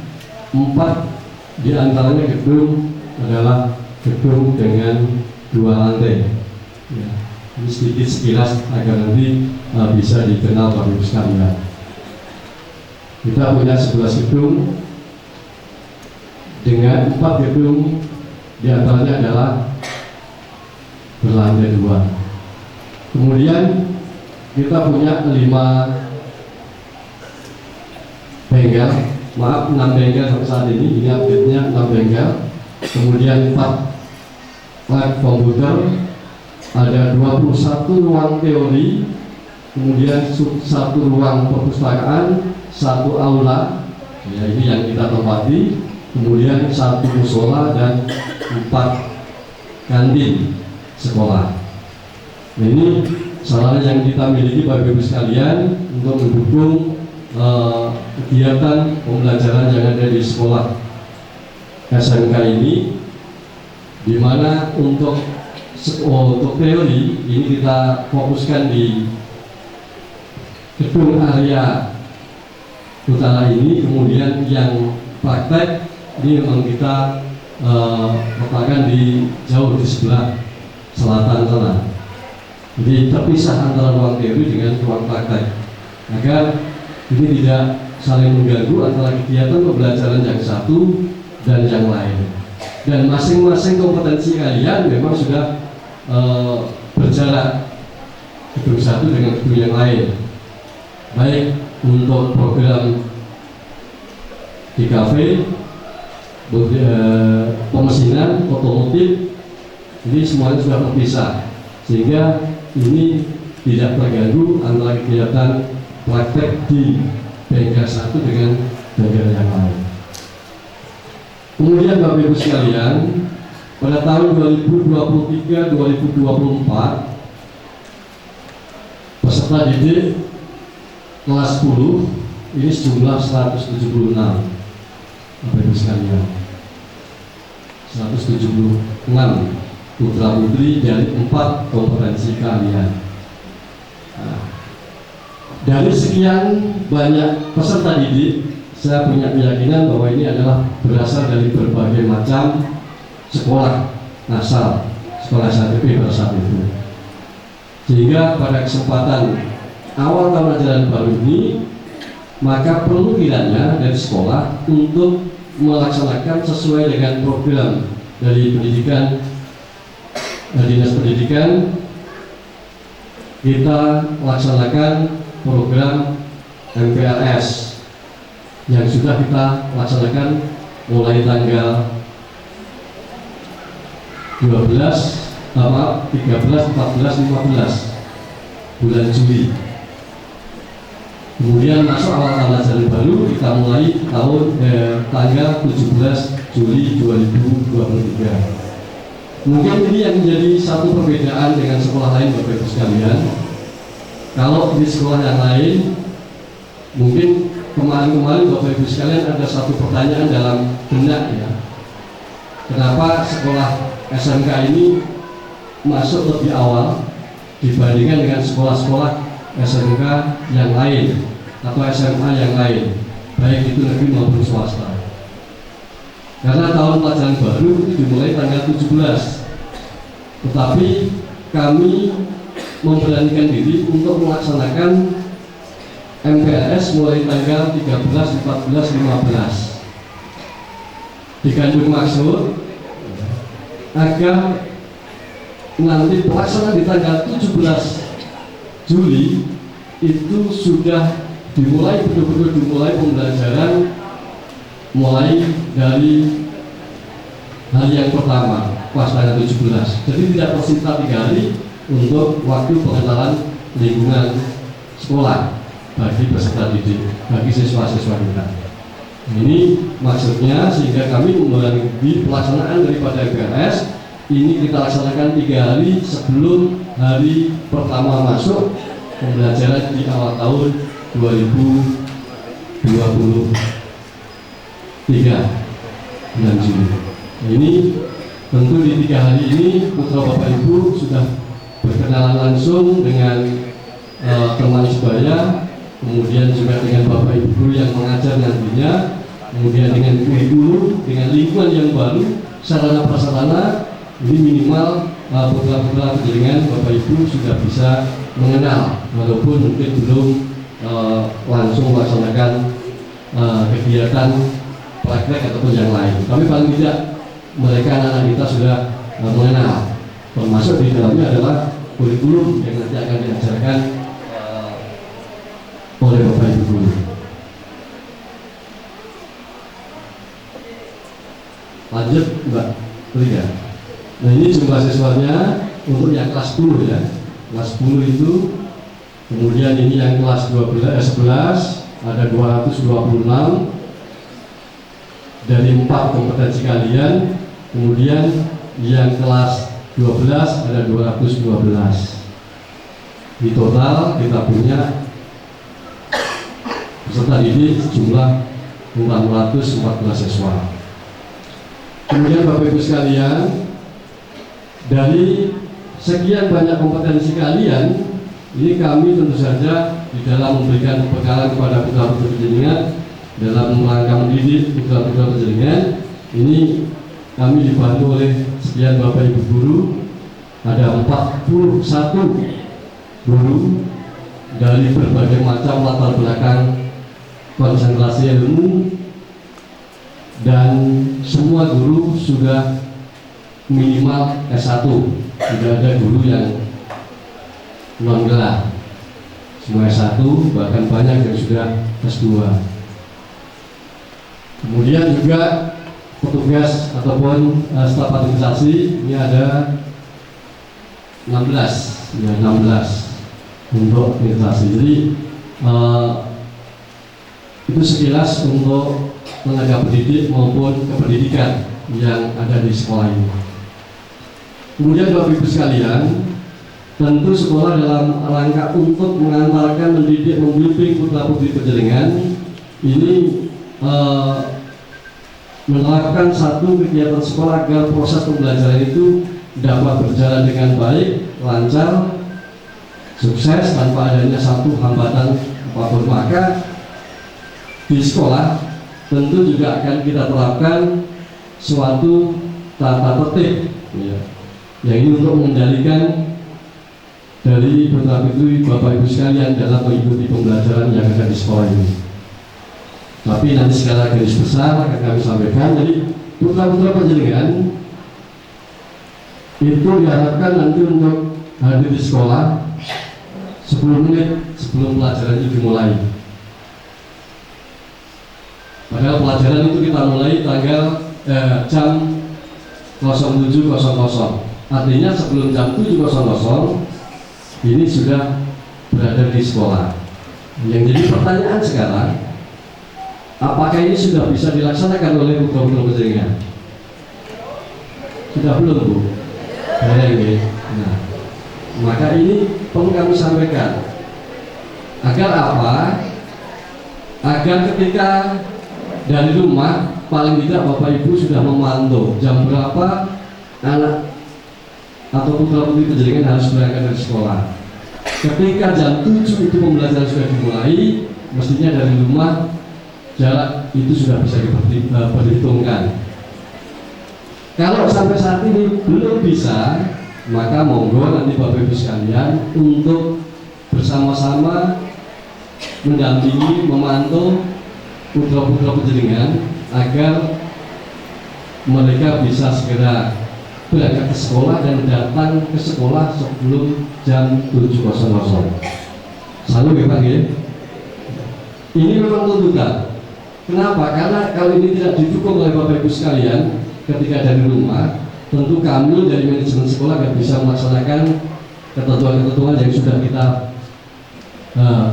4 diantaranya gedung adalah gedung dengan 2 lantai. Ya, ini sedikit sekilas agar nanti bisa dikenal Bapak Ibu sekalian. Kita punya 11 gedung dengan 4 gedung diantaranya adalah berlantai 2. Kemudian kita punya 5 bengkel, 6 bengkel sampai saat ini update-nya 6 bengkel. Kemudian 4 lab komputer, ada 21 ruang teori, kemudian 1 ruang perpustakaan, 1 aula, ya ini yang kita tempati, kemudian 1 musola, dan 4 kantin sekolah. Nah, ini sarana yang kita miliki Bapak Ibu sekalian untuk mendukung kegiatan pembelajaran yang ada di sekolah SMK ini, di mana untuk teori ini kita fokuskan di gedung area utara ini. Kemudian yang praktek ini memang kita letakkan di jauh di sebelah selatan sana. Jadi terpisah antara ruang teori dengan ruang praktek, agar ini tidak saling mengganggu antara kegiatan pembelajaran yang satu dan yang lain. dan masing-masing kompetensi kalian memang sudah berjarak gedung satu dengan gedung yang lain, baik untuk program di kafe, pemesinan, otomotif, ini semuanya sudah terpisah, sehingga ini tidak terganggu antara kegiatan praktek di bengkel satu dengan bengkel yang lain. Kemudian Bapak Ibu sekalian, pada tahun 2023-2024 peserta didik kelas 10 ini sejumlah 176. Bapak Ibu sekalian, 176 putra putri dari 4 kompetensi keahlian. Nah, dari sekian banyak peserta didik, saya punya keyakinan bahwa ini adalah berasal dari berbagai macam sekolah asal sekolah SHTP pada saat itu. Sehingga pada kesempatan awal tahun ajaran baru ini, maka perlu kiranya dari sekolah untuk melaksanakan sesuai dengan program dari pendidikan, dinas pendidikan, kita laksanakan program MPLS yang sudah kita laksanakan mulai tanggal 13, 14, 14, 15 bulan Juli. Kemudian masuk awal tahun ajaran baru, kita mulai tanggal 17 Juli 2023. Mungkin ini yang menjadi satu perbedaan dengan sekolah lain Bapak Ibu sekalian. Kalau di sekolah yang lain, mungkin kemarin Bapak Ibu sekalian ada satu pertanyaan dalam benak ya. Kenapa sekolah SMK ini masuk lebih awal dibandingkan dengan sekolah-sekolah SMK yang lain atau SMA yang lain, baik itu negeri maupun swasta? Karena tahun pelajaran baru itu dimulai tanggal 17, tetapi kami memberanikan diri untuk melaksanakan MPLS mulai tanggal 13, 14, 15. Dikandung maksud agar nanti pelaksanaan di tanggal 17 Juli itu sudah dimulai, betul-betul dimulai pembelajaran mulai dari hari yang pertama pas tanggal 17. Jadi tidak tersita 3 hari untuk waktu pengenalan lingkungan sekolah bagi peserta didik, bagi siswa-siswa kita. Ini maksudnya sehingga kami memiliki pelaksanaan daripada MPLS ini kita laksanakan 3 hari sebelum hari pertama masuk pembelajaran di awal tahun 2023 bulan Juli. Ini tentu di 3 hari ini putra Bapak Ibu sudah berkenalan langsung dengan teman sebaya, kemudian juga dengan Bapak Ibu guru yang mengajar nantinya, kemudian dengan kurikulum, dengan lingkungan yang baru, sarana prasarana ini minimal putra-putra penjaringan Bapak Ibu sudah bisa mengenal, walaupun mungkin belum langsung melaksanakan kegiatan praktek ataupun yang lain. Tapi paling tidak mereka anak-anak kita sudah mengenal, termasuk di dalamnya adalah kurikulum yang nanti akan diajarkan oleh Bapak Ibu guru. Lanjut Mbak Liga. Nah ini jumlah siswanya untuk yang kelas 10 ya. Kelas 10 itu, kemudian ini yang kelas 11 ada 226 dari 4 kompetensi kalian. Kemudian yang kelas 12 ada 212. Di total kita punya peserta didik jumlah 414 siswa. Kemudian Bapak Ibu sekalian, dari sekian banyak kompetensi kalian, ini kami tentu saja di dalam memberikan pembekalan kepada putra-putri penjaringan dalam rangka mendidik putra-putra penjaringan, ini kami dibantu oleh sekian Bapak Ibu guru, ada 41 guru dari berbagai macam latar belakang konsentrasi ilmu dan semua guru sudah minimal S1, tidak ada guru yang non gelar, semua S1, bahkan banyak yang sudah S2. Kemudian juga petugas ataupun staf administrasi ini ada 16 untuk administrasi. Jadi itu sekilas untuk tenaga pendidik maupun kependidikan yang ada di sekolah ini. Kemudian Bapak Ibu sekalian, tentu sekolah dalam rangka untuk mengantarkan, mendidik, membimbing putra-putri Panjenengan ini menerapkan satu kegiatan sekolah agar proses pembelajaran itu dapat berjalan dengan baik, lancar, sukses tanpa adanya satu hambatan apapun. Maka di sekolah tentu juga akan kita terapkan suatu tata tertib, ya, yang ini untuk mengendalikan dari putra-putri Bapak Ibu sekalian dalam mengikuti pembelajaran yang ada di sekolah ini. Tapi nanti secara garis besar akan kami sampaikan. Jadi putra-putra Panjenengan itu diharapkan nanti untuk hadir di sekolah 10 menit sebelum pelajaran itu dimulai. Padahal pelajaran itu kita mulai tanggal jam 07.00. Artinya sebelum jam 7.00 ini sudah berada di sekolah. Yang jadi pertanyaan sekarang, apakah ini sudah bisa dilaksanakan oleh putra-putra Panjenengan? Sudah belum, Bu? Nah, maka ini perlu kami sampaikan. Agar apa? Agar ketika dari rumah paling tidak Bapak Ibu sudah memantau jam berapa anak atau putra-putri Panjenengan harus berangkat dari sekolah. Ketika jam 7 itu pembelajaran sudah dimulai, mestinya dari rumah jarak itu sudah bisa diperhitungkan. Kalau sampai saat ini belum bisa, maka monggo nanti Bapak Ibu sekalian untuk bersama-sama mendampingi, memantau putra-putra Panjenengan agar mereka bisa segera berangkat ke sekolah dan datang ke sekolah sebelum jam 7.00. Selalu ya Pak ya? Ini memang tuntutan. Kenapa? Karena kalau ini tidak didukung oleh Bapak Ibu sekalian ketika dari rumah, tentu kami dari manajemen sekolah tidak bisa melaksanakan ketentuan-ketentuan yang sudah kita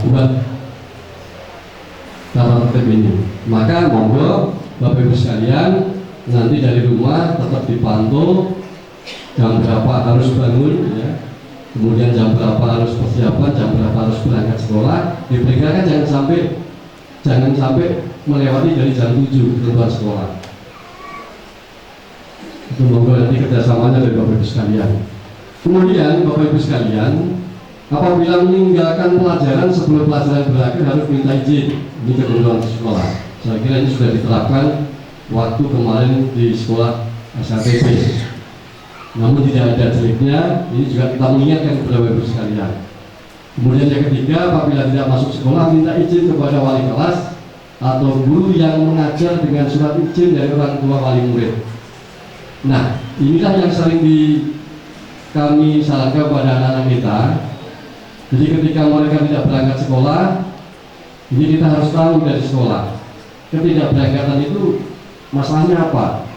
buat tata tertib ini. Maka monggo Bapak Ibu sekalian nanti dari rumah tetap dipantau jam berapa harus bangun, ya. Kemudian jam berapa harus persiapan, jam berapa harus berangkat sekolah. Diperkirakan jangan sampai melewati dari jam 7 ketentuan sekolah. Itu monggo nanti kerjasamanya dari Bapak Ibu sekalian. Kemudian Bapak Ibu sekalian, apabila meninggalkan pelajaran sebelum pelajaran berakhir harus minta izin di ketentuan sekolah. Saya kira ini sudah diterapkan waktu kemarin di sekolah SATP. Namun tidak ada deliknya, ini juga kita mengingatkan kepada Bapak Ibu sekalian. Kemudian yang ketiga, apabila tidak masuk sekolah minta izin kepada wali kelas atau guru yang mengajar dengan surat izin dari orang tua wali murid. Nah, inilah yang sering kami sarankan kepada anak-anak kita. Jadi ketika mereka tidak berangkat sekolah, ini kita harus tahu dari sekolah. Ketidakberangkatan itu masalahnya apa?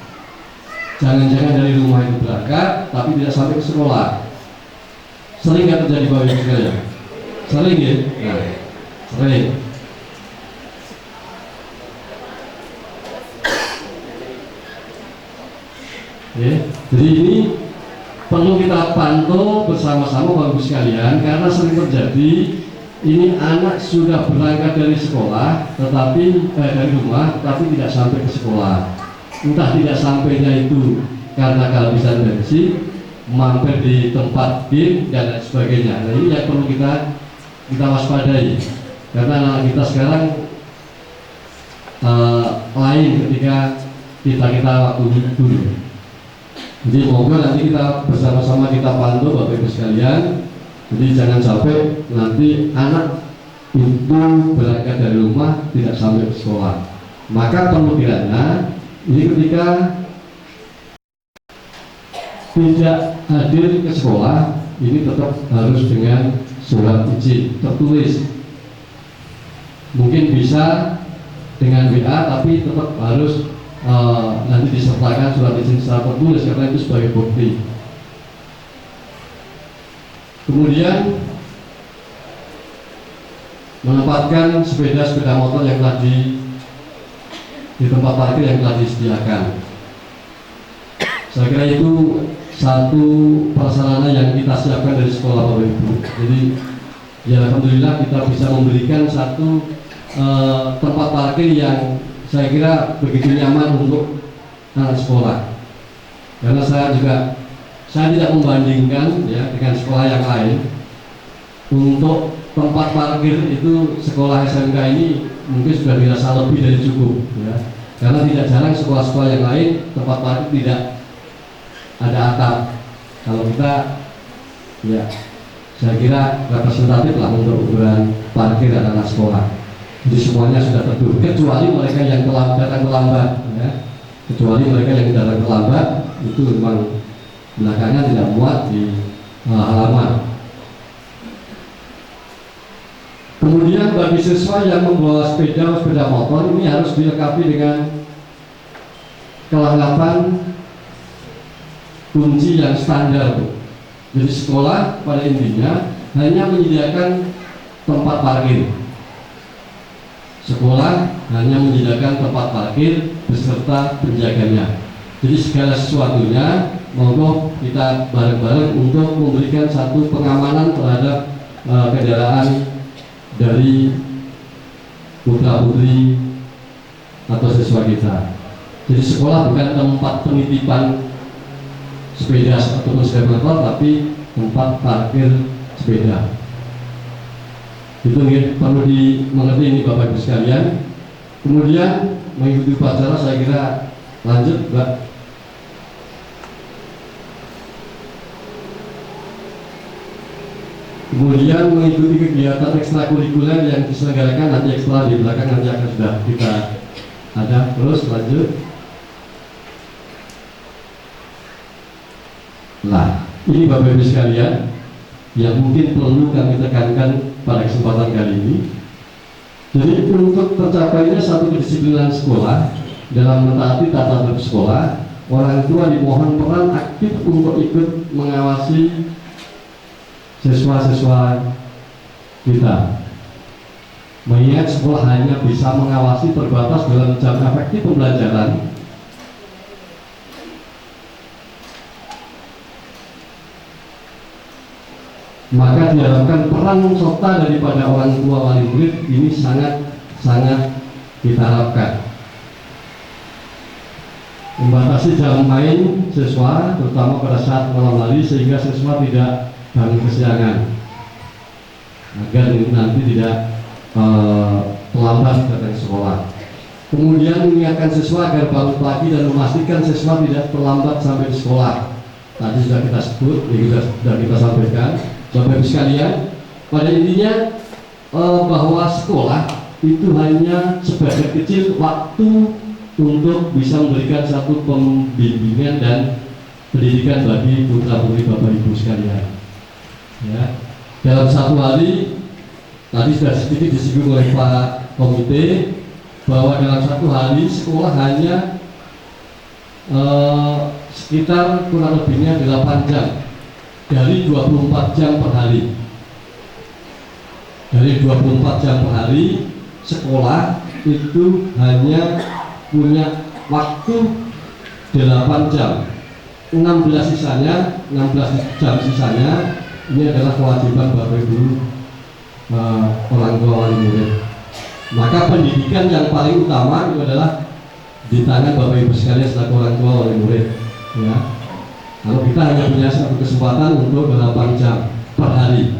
Jangan-jangan dari rumah itu berangkat, tapi tidak sampai ke sekolah. Sering nggak terjadi Bapak Ibu sekalian? Sering ya? Nah, sering. Ya, jadi ini perlu kita pantau bersama-sama Bapak Ibu sekalian, karena sering terjadi ini anak sudah berangkat dari sekolah, tetapi dari rumah, tapi tidak sampai ke sekolah. Entah tidak sampainya itu karena kehabisan bensin, mampir di tempat game dan lain sebagainya. Nah, ini yang perlu kita waspadai, karena anak kita sekarang lain ketika kita waktu dulu. Jadi moga nanti kita bersama-sama kita pantau Bapak Ibu sekalian. Jadi jangan sampai nanti anak itu berangkat dari rumah tidak sampai ke sekolah. Maka perlu kiranya Ini ketika tidak hadir ke sekolah, ini tetap harus dengan surat izin tertulis. Mungkin bisa dengan WA, tapi tetap harus nanti disertakan surat izin secara tertulis karena itu sebagai bukti. Kemudian menempatkan sepeda motor yang telah di tempat parkir yang telah disediakan. Saya kira itu satu prasarana yang kita siapkan dari sekolah Bapak Ibu. Jadi ya alhamdulillah kita bisa memberikan satu tempat parkir yang saya kira begitu nyaman untuk anak sekolah. Karena saya tidak membandingkan ya dengan sekolah yang lain. Untuk tempat parkir itu sekolah SMK ini mungkin sudah dirasa lebih dari cukup ya. Karena tidak jarang sekolah-sekolah yang lain tempat parkir tidak ada atap. Kalau kita ya saya kira representatif lah untuk ukuran parkir anak sekolah. Jadi semuanya sudah tertutup kecuali mereka yang datang terlambat ya. Kecuali mereka yang datang terlambat itu memang belakangnya tidak muat di halaman. Kemudian bagi siswa yang membawa sepeda motor ini harus dilengkapi dengan kelengkapan kunci yang standar. Jadi sekolah pada intinya hanya menyediakan tempat parkir. Sekolah hanya menyediakan tempat parkir beserta penjaganya. Jadi segala sesuatunya monggo kita bareng-bareng untuk memberikan satu pengamanan terhadap kendaraan dari putra-putri atau siswa kita. Jadi sekolah bukan tempat penitipan sepeda atau sepeda motor, tapi tempat parkir sepeda. Itu perlu dimengerti ini Bapak Ibu sekalian. Kemudian mengikuti upacara saya kira lanjut Mbak. Kemudian mengikuti kegiatan ekstrakurikuler yang diselenggarakan nanti ekstra di belakang nanti akan sudah kita ada. Terus lanjut. Nah, ini Bapak Ibu sekalian yang mungkin perlu kami tekankan pada kesempatan kali ini. Jadi untuk tercapainya satu kedisiplinan sekolah dalam mentaati tata tertib sekolah, orang tua dimohon peran aktif untuk ikut mengawasi siswa-siswa kita. Mengingat sekolah hanya bisa mengawasi terbatas dalam jam efektif pembelajaran, maka diharapkan peran serta daripada orang tua wali murid ini sangat kita harapkan. Membatasi jam main siswa terutama pada saat malam hari sehingga siswa tidak bangun kesiangan agar nanti tidak terlambat datang sekolah. Kemudian mengingatkan siswa agar bangun pagi dan memastikan siswa tidak terlambat sampai di sekolah. Tadi sudah kita sebut, sudah kita sampaikan. Bapak Ibu sekalian, pada intinya bahwa sekolah itu hanya sebagian kecil waktu untuk bisa memberikan satu pembimbingan dan pendidikan bagi putra-putri Bapak Ibu sekalian. Ya, dalam satu hari, tadi sudah sedikit disinggung oleh Pak Komite bahwa dalam satu hari sekolah hanya sekitar kurang lebihnya 8 jam. Dari 24 jam per hari. Dari 24 jam per hari, sekolah itu hanya punya waktu 8 jam. 16 jam sisanya ini adalah kewajiban Bapak Ibu orang tua wali murid. Maka pendidikan yang paling utama itu adalah di tangan Bapak Ibu sekalian selaku orang tua wali murid. Ya. Kalau kita hanya punya satu kesempatan untuk 8 jam per hari.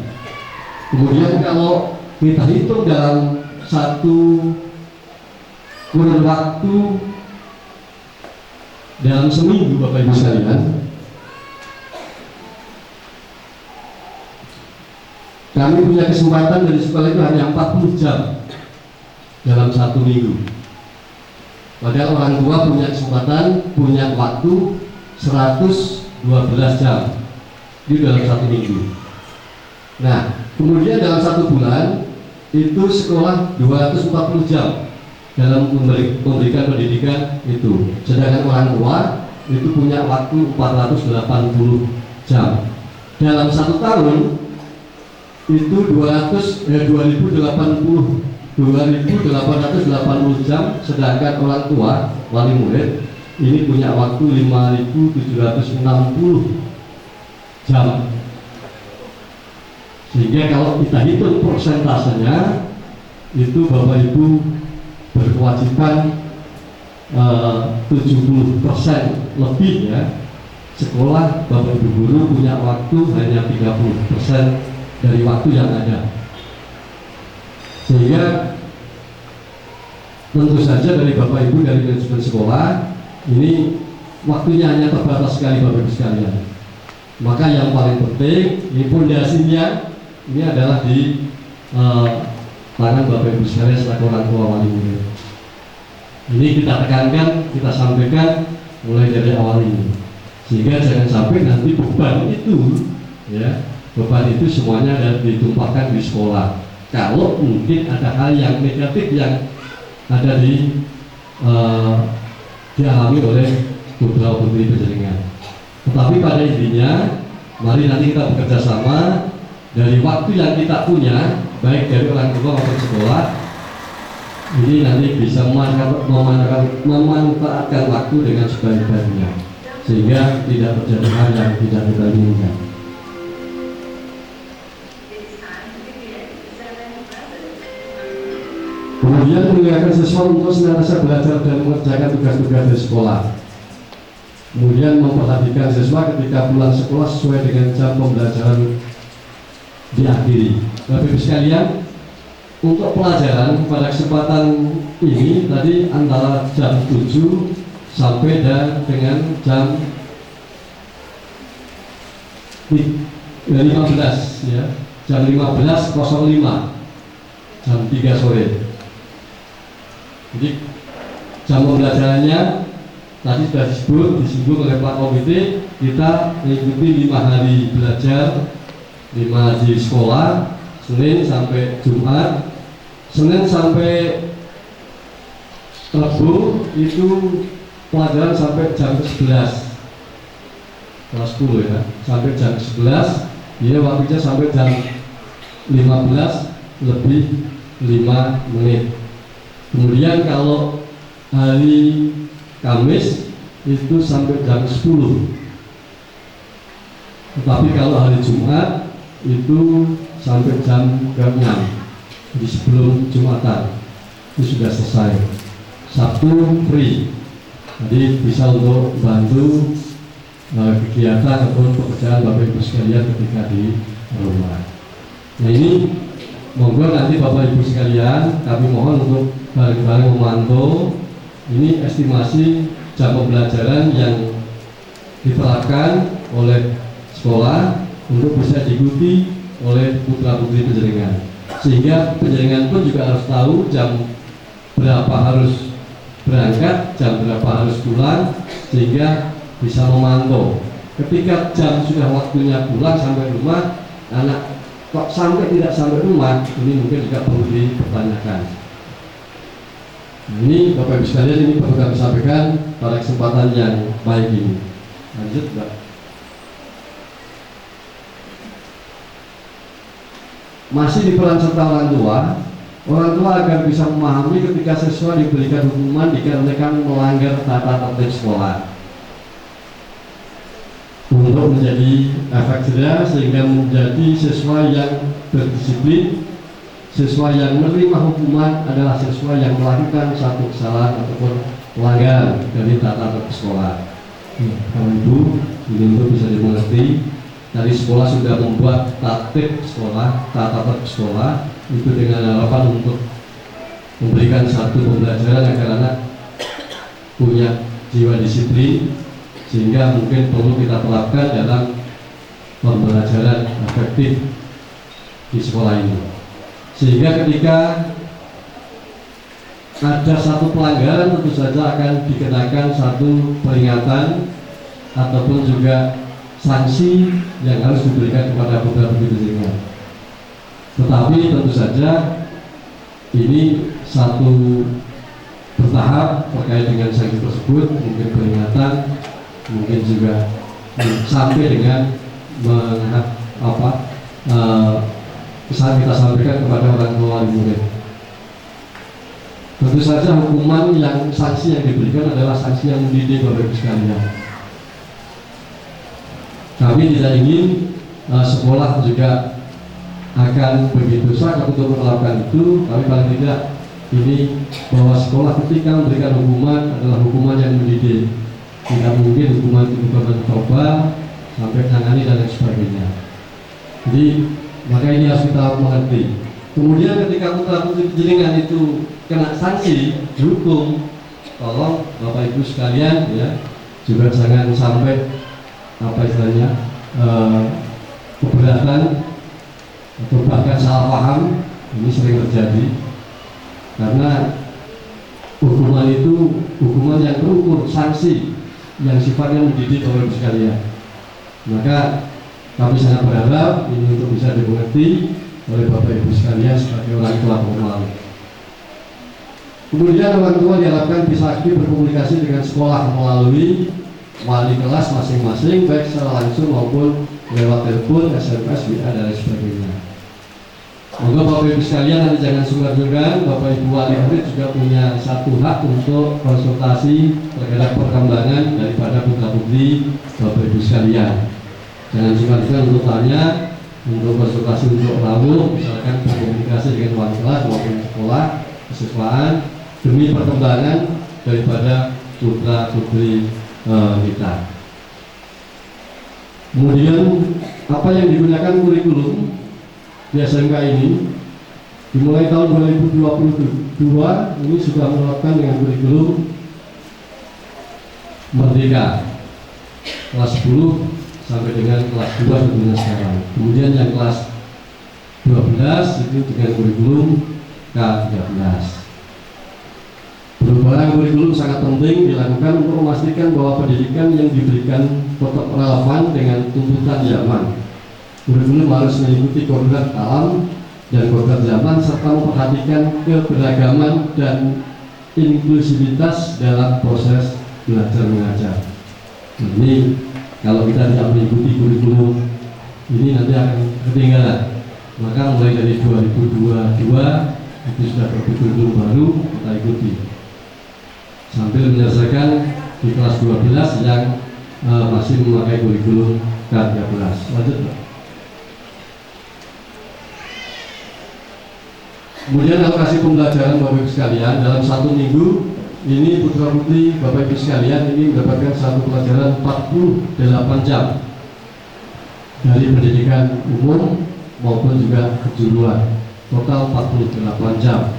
Kemudian kalau kita hitung dalam satu kurun waktu dalam seminggu Bapak Ibu sekalian, kami punya kesempatan dari sekolah itu hanya 40 jam dalam satu minggu. Padahal orang tua punya kesempatan, punya waktu 112 jam di dalam 1 minggu. Nah, kemudian dalam 1 bulan itu sekolah 240 jam dalam memberikan pendidikan itu. Sedangkan orang tua itu punya waktu 480 jam. Dalam 1 tahun itu 2.880 jam, sedangkan orang tua wali murid ini punya waktu 5.760 jam. Sehingga kalau kita hitung persentasenya itu Bapak Ibu berkewajiban 70% lebih ya. Sekolah Bapak Ibu guru punya waktu hanya 30% dari waktu yang ada. Sehingga tentu saja dari Bapak Ibu dari manajemen sekolah ini waktunya hanya terbatas sekali Bapak Ibu sekalian. Maka yang paling penting ini pondasinya ini adalah di tangan Bapak Ibu sekalian selaku orang tua wali murid. Ini kita tekankan, kita sampaikan mulai dari awal ini, sehingga jangan sampai nanti beban itu ya, beban itu semuanya ditumpahkan di sekolah. Kalau mungkin ada hal yang negatif yang ada dialami oleh putra putri penjenengan. Tetapi pada intinya, mari nanti kita bekerja sama dari waktu yang kita punya, baik dari orang tua maupun sekolah, ini nanti bisa memanfaatkan waktu dengan sebaik-baiknya, sehingga tidak terjadi hal yang tidak kita inginkan. Kemudian mengingatkan siswa untuk senantiasa belajar dan mengerjakan tugas-tugas di sekolah. Kemudian memperhatikan siswa ketika pulang sekolah sesuai dengan jam pembelajaran diakhiri. Bapak Ibu sekalian, untuk pelajaran pada kesempatan ini tadi antara jam 7 sampai dengan jam 15 ya, jam 15.05, jam 3 sore. Jadi jam pembelajarannya tadi sudah disinggung oleh Pak Komite, kita mengikuti 5 hari belajar, 5 hari sekolah, Senin sampai Jumat, Senin sampai Rabu itu pelajaran sampai jam 11, kelas 10 ya, sampai jam 11, ya waktunya sampai jam 15:05. Kemudian kalau hari Kamis itu sampai jam 10. Tetapi kalau hari Jumat itu sampai jam 6. Jadi sebelum Jumatan itu sudah selesai. Sabtu free. Jadi bisa untuk bantu kegiatan ataupun pekerjaan Bapak Ibu sekalian ketika di rumah. Nah ini monggo nanti Bapak Ibu sekalian, kami mohon untuk bareng-bareng memantau ini estimasi jam pembelajaran yang diterapkan oleh sekolah untuk bisa diikuti oleh putra-putri penjenengan. Sehingga penjenengan pun juga harus tahu jam berapa harus berangkat, jam berapa harus pulang, sehingga bisa memantau. Ketika jam sudah waktunya pulang sampai rumah, anak kok sampai tidak sampai rumah, ini mungkin juga perlu dipertanyakan. Ini Bapak Ibu sekalian, ini perlu kami sampaikan pada kesempatan yang baik ini. Lanjut Mbak. Masih di peran serta orang tua agar bisa memahami ketika siswa diberikan hukuman dikarenakan melanggar tata tertib sekolah, untuk menjadi efek jerah sehingga menjadi siswa yang berdisiplin. Siswa yang menerima hukuman adalah siswa yang melakukan satu kesalahan ataupun pelanggaran dari tata tertib sekolah. Bapak Ibu, ini untuk bisa dimengerti, dari sekolah sudah membuat tatib sekolah, tata tertib sekolah itu dengan harapan untuk memberikan satu pembelajaran agar anak punya jiwa disiplin, sehingga mungkin perlu kita terapkan dalam pembelajaran efektif di sekolah ini. Sehingga ketika ada satu pelanggaran tentu saja akan dikenakan satu peringatan ataupun juga sanksi yang harus diberikan kepada putra putri jenengan. Tetapi tentu saja ini satu bertahap terkait dengan sanksi tersebut, mungkin peringatan, mungkin juga sampai dengan kita sampaikan kepada orang tua murid. Tentu saja hukuman yang sanksi yang diberikan adalah sanksi yang mendidik Bapak Ibu sekalian. Kami tidak ingin sekolah juga akan begitu sangat untuk melakukan itu, tapi paling tidak ini bahwa sekolah ketika memberikan hukuman adalah hukuman yang mendidik. Tidak mungkin hukuman itu bukan mencoba sampai tangani dan lain sebagainya. Jadi maka ini harus kita mengerti. Kemudian ketika putra putri jenengan itu kena sanksi, dihukum, tolong Bapak Ibu sekalian ya juga jangan sampai keberatan atau bahkan salah paham. Ini sering terjadi karena hukuman itu hukuman yang terukur, sanksi yang sifatnya mendidik Bapak Ibu sekalian. Maka kami sangat berharap ini untuk bisa dimengerti oleh Bapak Ibu sekalian sebagai orang tua pemalu. Kemudian orang tua diharapkan bisa aktif berkomunikasi dengan sekolah melalui wali kelas masing-masing, baik secara langsung maupun lewat telepon, SMS, WA dan lain sebagainya. Moga Bapak Ibu sekalian nanti jangan sungkan-sungkan, Bapak Ibu wali murid juga punya satu hak untuk konsultasi terhadap perkembangan daripada putra putri Bapak Ibu sekalian. Jangan sungkan-sungkan untuk tanya, untuk konsultasi, untuk rawuh, misalkan berkomunikasi dengan wali kelas maupun sekolah kesiswaan demi perkembangan daripada putra putri kita. Kemudian apa yang digunakan kurikulum di SMK ini dimulai tahun 2022 ini sudah menerapkan dengan kurikulum Merdeka kelas 10 sampai dengan kelas 2 tentunya sekarang. Kemudian yang kelas 12 itu dengan kurikulum K13. Perubahan kurikulum sangat penting dilakukan untuk memastikan bahwa pendidikan yang diberikan tetap relevan dengan tuntutan zaman. Kurikulum harus mengikuti kodrat alam dan kodrat zaman serta memperhatikan keberagaman dan inklusivitas dalam proses belajar mengajar. Ini kalau kita tidak mengikuti kurikulum ini nanti akan ketinggalan. Maka mulai dari 2022 itu sudah terbit kurikulum baru, kita ikuti sambil menyelesaikan di kelas 12 yang masih memakai kurikulum K13. Lanjut Pak. Kemudian alokasi pembelajaran Bapak Ibu sekalian dalam satu minggu ini putra putri Bapak Ibu sekalian ini mendapatkan satu pelajaran 48 jam dari pendidikan umum maupun juga kejuruan, total 48 jam.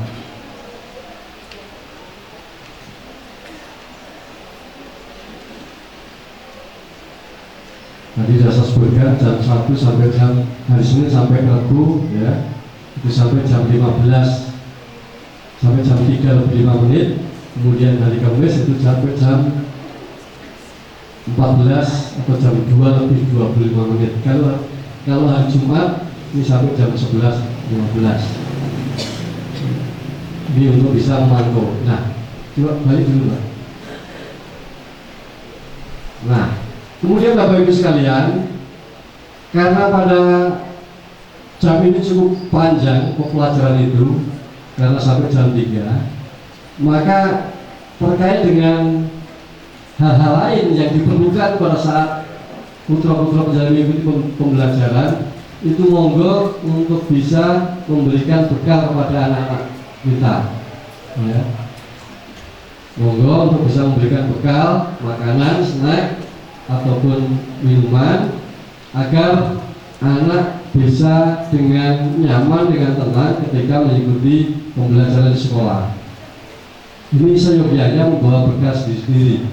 Tadi saya sebutkan jam 1 sampai jam hari Senin sampai Rabu ya. Itu sampai jam 15 sampai jam 3 lebih 5 menit. Kemudian hari Kamis itu sampai jam 14 atau jam 2 lebih 25 menit. Kalau hari Jumat ini sampai jam 11.15. Ini untuk bisa memantau. Nah, coba balik dulu Pak. Nah, kemudian Bapak Ibu sekalian, karena pada jam ini cukup panjang pelajaran itu, karena sampai jam 3, maka terkait dengan hal-hal lain yang diperlukan pada saat putra-putra penjara mengikuti pembelajaran, itu monggo untuk bisa memberikan bekal kepada anak-anak kita ya. Monggo untuk bisa memberikan bekal, makanan, snack ataupun minuman agar anak bisa dengan nyaman, dengan tenang ketika mengikuti pembelajaran di sekolah. Ini seyogyanya membawa berkas sendiri.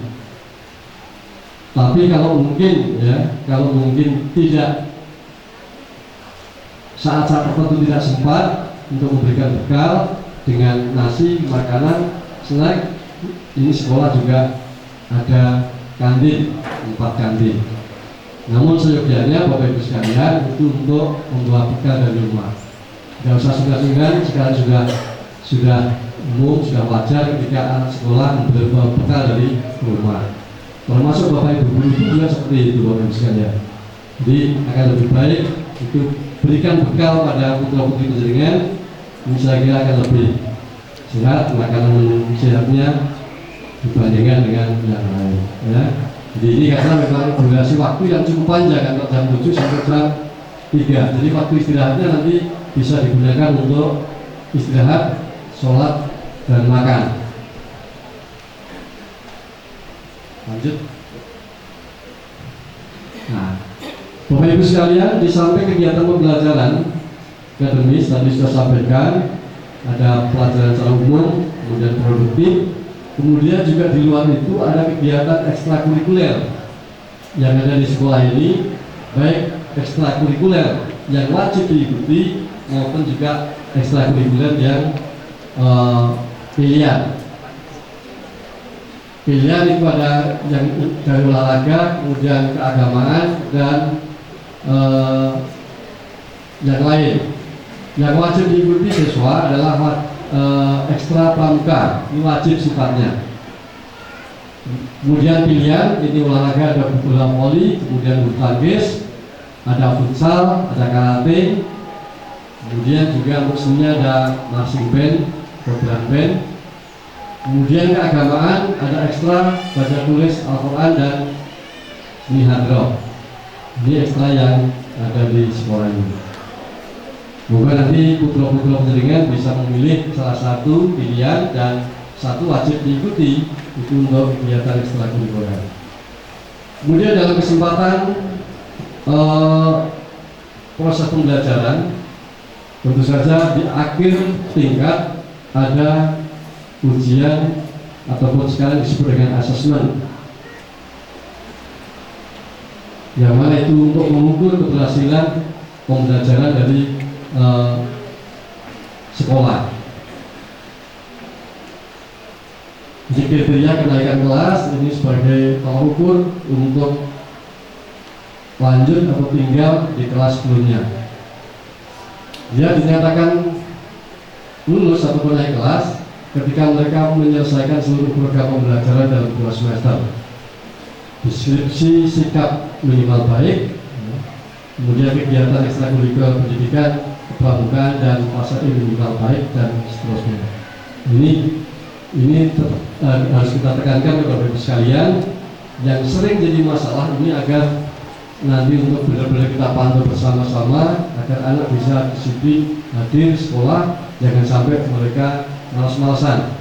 Tapi kalau mungkin ya, kalau mungkin tidak saat-saat tertentu tidak sempat untuk memberikan bekal, dengan nasi, makanan, snack. Ini sekolah juga ada kantin, 4 kantin. Namun seyogianya Bapak Ibu sekalian itu untuk membawa bekal dari rumah. Tidak usah sungkan-sungkan, sekarang sudah umum, sudah wajar ketika anak sekolah membawa bekal dari rumah. Termasuk Bapak Ibu guru itu juga seperti itu Bapak Ibu sekalian. Jadi akan lebih baik itu berikan bekal pada putra-putri penjaringan, ini saya kira akan lebih sehat, makanan sehatnya dibandingkan dengan yang lain. Ya. Jadi ini karena memang durasi waktu yang cukup panjang, antara jam 7 sampai jam 3. Jadi waktu istirahatnya nanti bisa digunakan untuk istirahat, sholat, dan makan. Lanjut. Nah, Bapak Ibu sekalian, di samping kegiatan pembelajaran akademis tadi sudah sampaikan, ada pelajaran secara umum, kemudian produktif, kemudian juga di luar itu ada kegiatan ekstrakurikuler yang ada di sekolah ini, baik ekstrakurikuler yang wajib diikuti maupun juga ekstrakurikuler yang pilihan. Pilihan itu ada yang dari olahraga, kemudian keagamaan, dan yang lain. Yang wajib diikuti siswa adalah ekstra pramuka, ini wajib sifatnya. Kemudian pilihan, ini olahraga ada bola voli, kemudian bulu tangkis, ada futsal, ada karate, kemudian juga untuk seninya ada marching band, program band. Kemudian keagamaan ada ekstra baca tulis Al-Quran dan seni hadroh. Ini ekstra yang ada di sekolah ini. Semoga nanti putra-putra penjaringan bisa memilih salah satu pilihan dan satu wajib diikuti itu untuk kegiatan ekstrakurikuler. Kemudian dalam kesempatan proses pembelajaran, tentu saja di akhir tingkat ada ujian ataupun sekarang disebut dengan asesmen, yang mana itu untuk mengukur keberhasilan pembelajaran dari sekolah. Jadi kriteria kenaikan kelas ini sebagai tolak ukur untuk lanjut atau tinggal di kelas sebelumnya. Dia dinyatakan lulus ataupun naik kelas ketika mereka menyelesaikan seluruh program pembelajaran dalam 2 semester. Deskripsi sikap minimal baik, kemudian kegiatan ekstrakurikuler pendidikan, kepramukaan, dan prasasti minimal baik, dan seterusnya. Ini harus kita tekankan kepada Bapak sekalian yang sering jadi masalah ini, agar nanti untuk benar-benar kita pantau bersama-sama agar anak bisa disiplin hadir sekolah, jangan sampai mereka malas-malasan.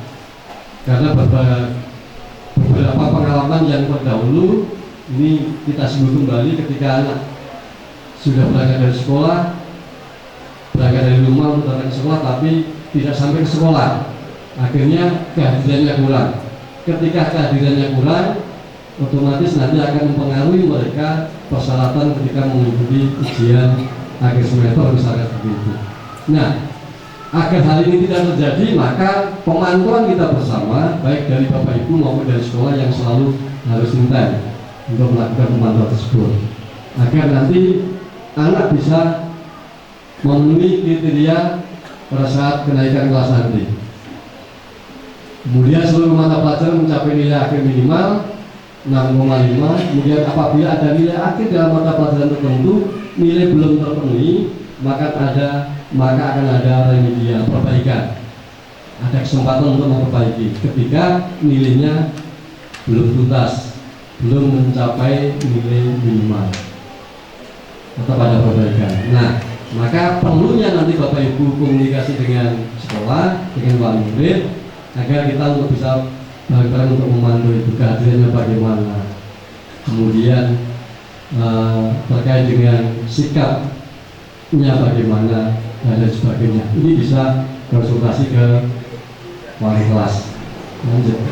Karena beberapa pengalaman yang terdahulu ini kita sebut kembali ketika anak sudah berangkat dari sekolah, berangkat dari rumah untuk berangkat ke sekolah, tapi tidak sampai ke sekolah. Akhirnya kehadirannya kurang. Ketika kehadirannya kurang, otomatis nanti akan mempengaruhi mereka persyaratan ketika mengikuti ujian akhir semester, misalnya seperti itu. Nah, agar hal ini tidak terjadi, maka pemantauan kita bersama, baik dari Bapak Ibu maupun dari sekolah, yang selalu harus intens untuk melakukan pemantauan tersebut, agar nanti anak bisa memenuhi kriteria pada saat kenaikan kelas nanti. Kemudian seluruh mata pelajaran mencapai nilai akhir minimal 6,5. Kemudian apabila ada nilai akhir dalam mata pelajaran tertentu nilai belum terpenuhi, maka akan ada remedial, perbaikan. Ada kesempatan untuk memperbaiki ketika nilainya belum tuntas, belum mencapai nilai minimal, tetap ada perbaikan. Nah, maka perlunya nanti Bapak Ibu komunikasi dengan sekolah, dengan wali murid, agar kita untuk bisa bareng-bareng untuk memantau itu kehadirannya bagaimana, kemudian terkait dengan sikapnya bagaimana, dan lain sebagainya. Ini bisa konsultasi ke wali kelas. Lanjut.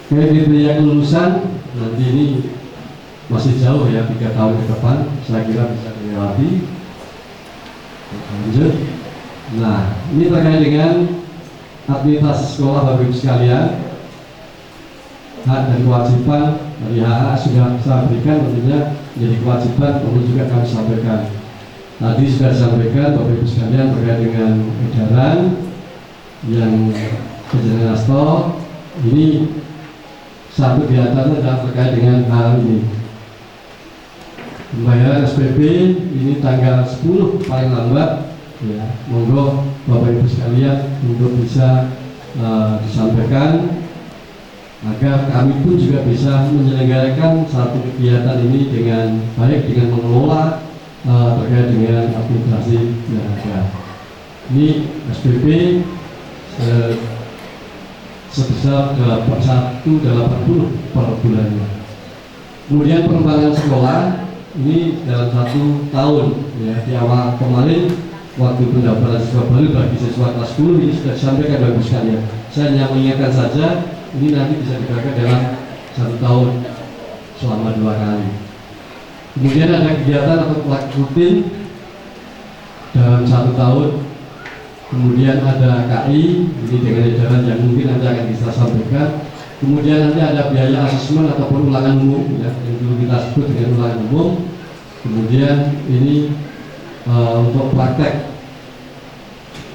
Kriteria kelulusan nanti ini masih jauh ya, 3 tahun ke depan saya kira bisa dilewati. Lanjut. Nah, ini terkait dengan administrasi sekolah Bapak Ibu sekalian. Hak dan kewajiban dari HA sudah saya berikan, tentunya menjadi kewajiban perlu juga kami sampaikan. Tadi sudah disampaikan Bapak Ibu sekalian terkait dengan edaran yang kejadian Asto. Ini satu di antaranya adalah terkait dengan hal ini. Pembayaran SPP ini tanggal 10 paling lambat, ya. Monggo Bapak Ibu sekalian untuk bisa disampaikan agar kami pun juga bisa menyelenggarakan satu kegiatan ini dengan baik, dengan mengelola terkait dengan administrasi yang ada. Ini SPP sebesar 180 per bulannya. Kemudian pengembangan sekolah ini dalam 1 tahun, ya. Di awal kemarin waktu pendaftaran siswa baru bagi siswa kelas 10 ini sudah disampaikan Bapak Ibu sekalian. Saya hanya mengingatkan saja, ini nanti bisa dilakukan dalam 1 tahun selama 2 kali. Kemudian ada kegiatan atau rutin dalam 1 tahun. Kemudian ada KI, ini dengan edaran yang mungkin nanti akan bisa sampaikan. Kemudian nanti ada biaya asesmen ataupun ulangan umum, ya, yang dulu kita sebut dengan ulangan umum. Kemudian ini untuk praktek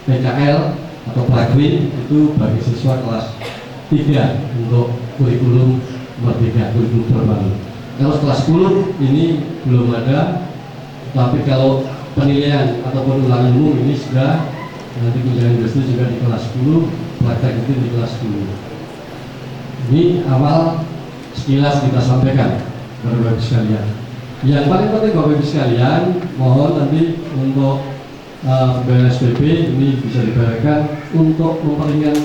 PKL atau prakwin itu bagi siswa kelas 3 untuk kurikulum merdeka, kurikulum terbaru. Kalau kelas 10 ini belum ada, tapi kalau penilaian ataupun ulangan umum ini sudah, nanti tunjangan industri juga di kelas 10, praktek itu di kelas 10. Ini awal sekilas kita sampaikan Bapak Ibu sekalian. Yang paling penting Bapak Ibu sekalian, mohon nanti untuk pembayaran SPP ini bisa dibayarkan untuk memperingan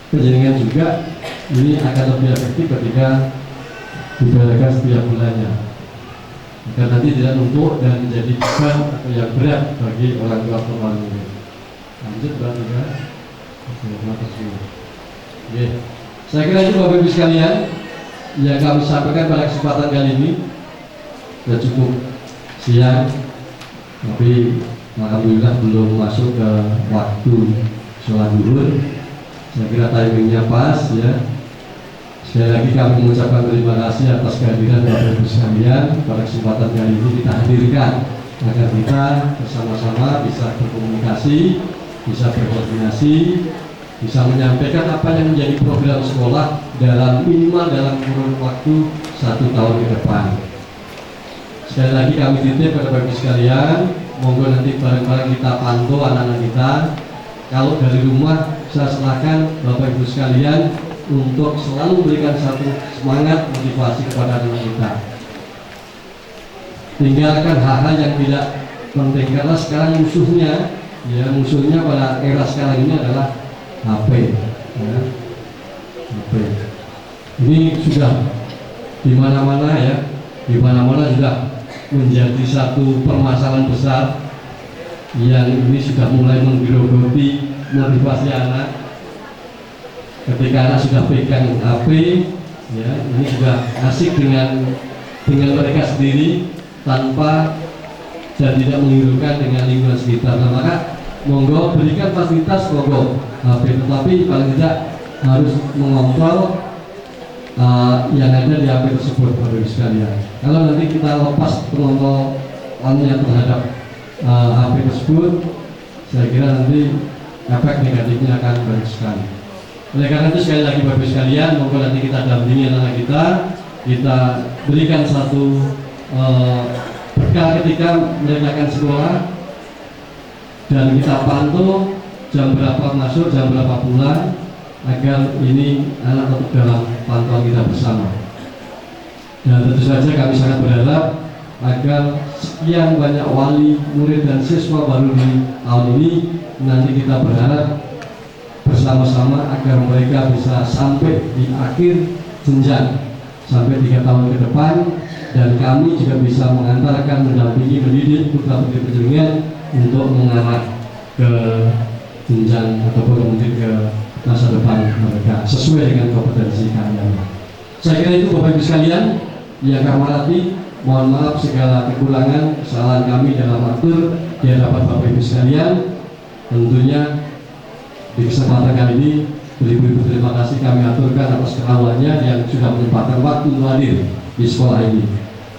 penjaringan juga. Ini akan lebih efektif ketika dibayarkan setiap bulannya, agar nanti tidak numpuk dan menjadi beban atau yang berat bagi orang tua pemohon ini. Lanjut berarti kan? Oke. Saya kira itu Bapak Ibu sekalian yang kami sampaikan pada kesempatan kali ini. Sudah cukup siang, tapi alhamdulillah belum masuk ke waktu sholat zuhur. Saya kira timingnya pas, ya. Sekali lagi kami mengucapkan terima kasih atas kehadiran Bapak Ibu sekalian pada kesempatan kali ini kita hadirkan agar kita bersama-sama bisa berkomunikasi, bisa berkoordinasi, bisa menyampaikan apa yang menjadi program sekolah dalam minimal dalam kurun waktu 1 tahun ke depan. Sekali lagi kami titip kepada Bapak Ibu sekalian, monggo nanti bareng-bareng kita pantau anak-anak kita. Kalau dari rumah, saya silakan Bapak Ibu sekalian untuk selalu memberikan satu semangat motivasi kepada anak kita. Tinggalkan hal-hal yang tidak penting, karena sekarang musuhnya pada era sekarang ini adalah HP, ya. HP. Ini sudah di mana-mana, ya, di mana-mana sudah menjadi satu permasalahan besar yang ini sudah mulai menggerogoti motivasi anak. Ketika anak sudah pegang HP, ya, ini sudah asik dengan mereka sendiri tanpa dan tidak menghiraukan dengan lingkungan sekitar. Nah, maka monggo berikan fasilitas monggo HP, tetapi paling tidak harus mengontrol yang ada di HP tersebut, Bapak Ibu sekalian. Kalau nanti kita lepas pengontrolannya terhadap HP tersebut, saya kira nanti efek negatifnya akan banyak sekali. Oleh karena itu sekali lagi Bapak Ibu sekalian, monggo nanti kita dampingi anak kita berikan satu bekal ketika mereka akan sekolah, dan kita pantau jam berapa masuk, jam berapa pulang, agar ini anak tetap dalam pantauan kita bersama. Dan tentu saja kami sangat berharap agar sekian banyak wali, murid dan siswa baru di tahun ini, nanti kita berharap bersama-sama agar mereka bisa sampai di akhir jenjang sampai 3 tahun ke depan, dan kami juga bisa mengantarkan, mendampingi, mendidik putra-putri penjenengan untuk mengarah ke jenjang ataupun mungkin ke masa depan mereka sesuai dengan kompetensi kalian. Saya kira itu Bapak Ibu sekalian yang kami hormati. Mohon maaf segala kekurangan, kesalahan kami dalam atur di hadapan Bapak Ibu sekalian. Tentunya di kesempatan kali ini beribu-ribu terima kasih kami aturkan atas kerawannya yang sudah menyempatkan waktu untuk hadir di sekolah ini.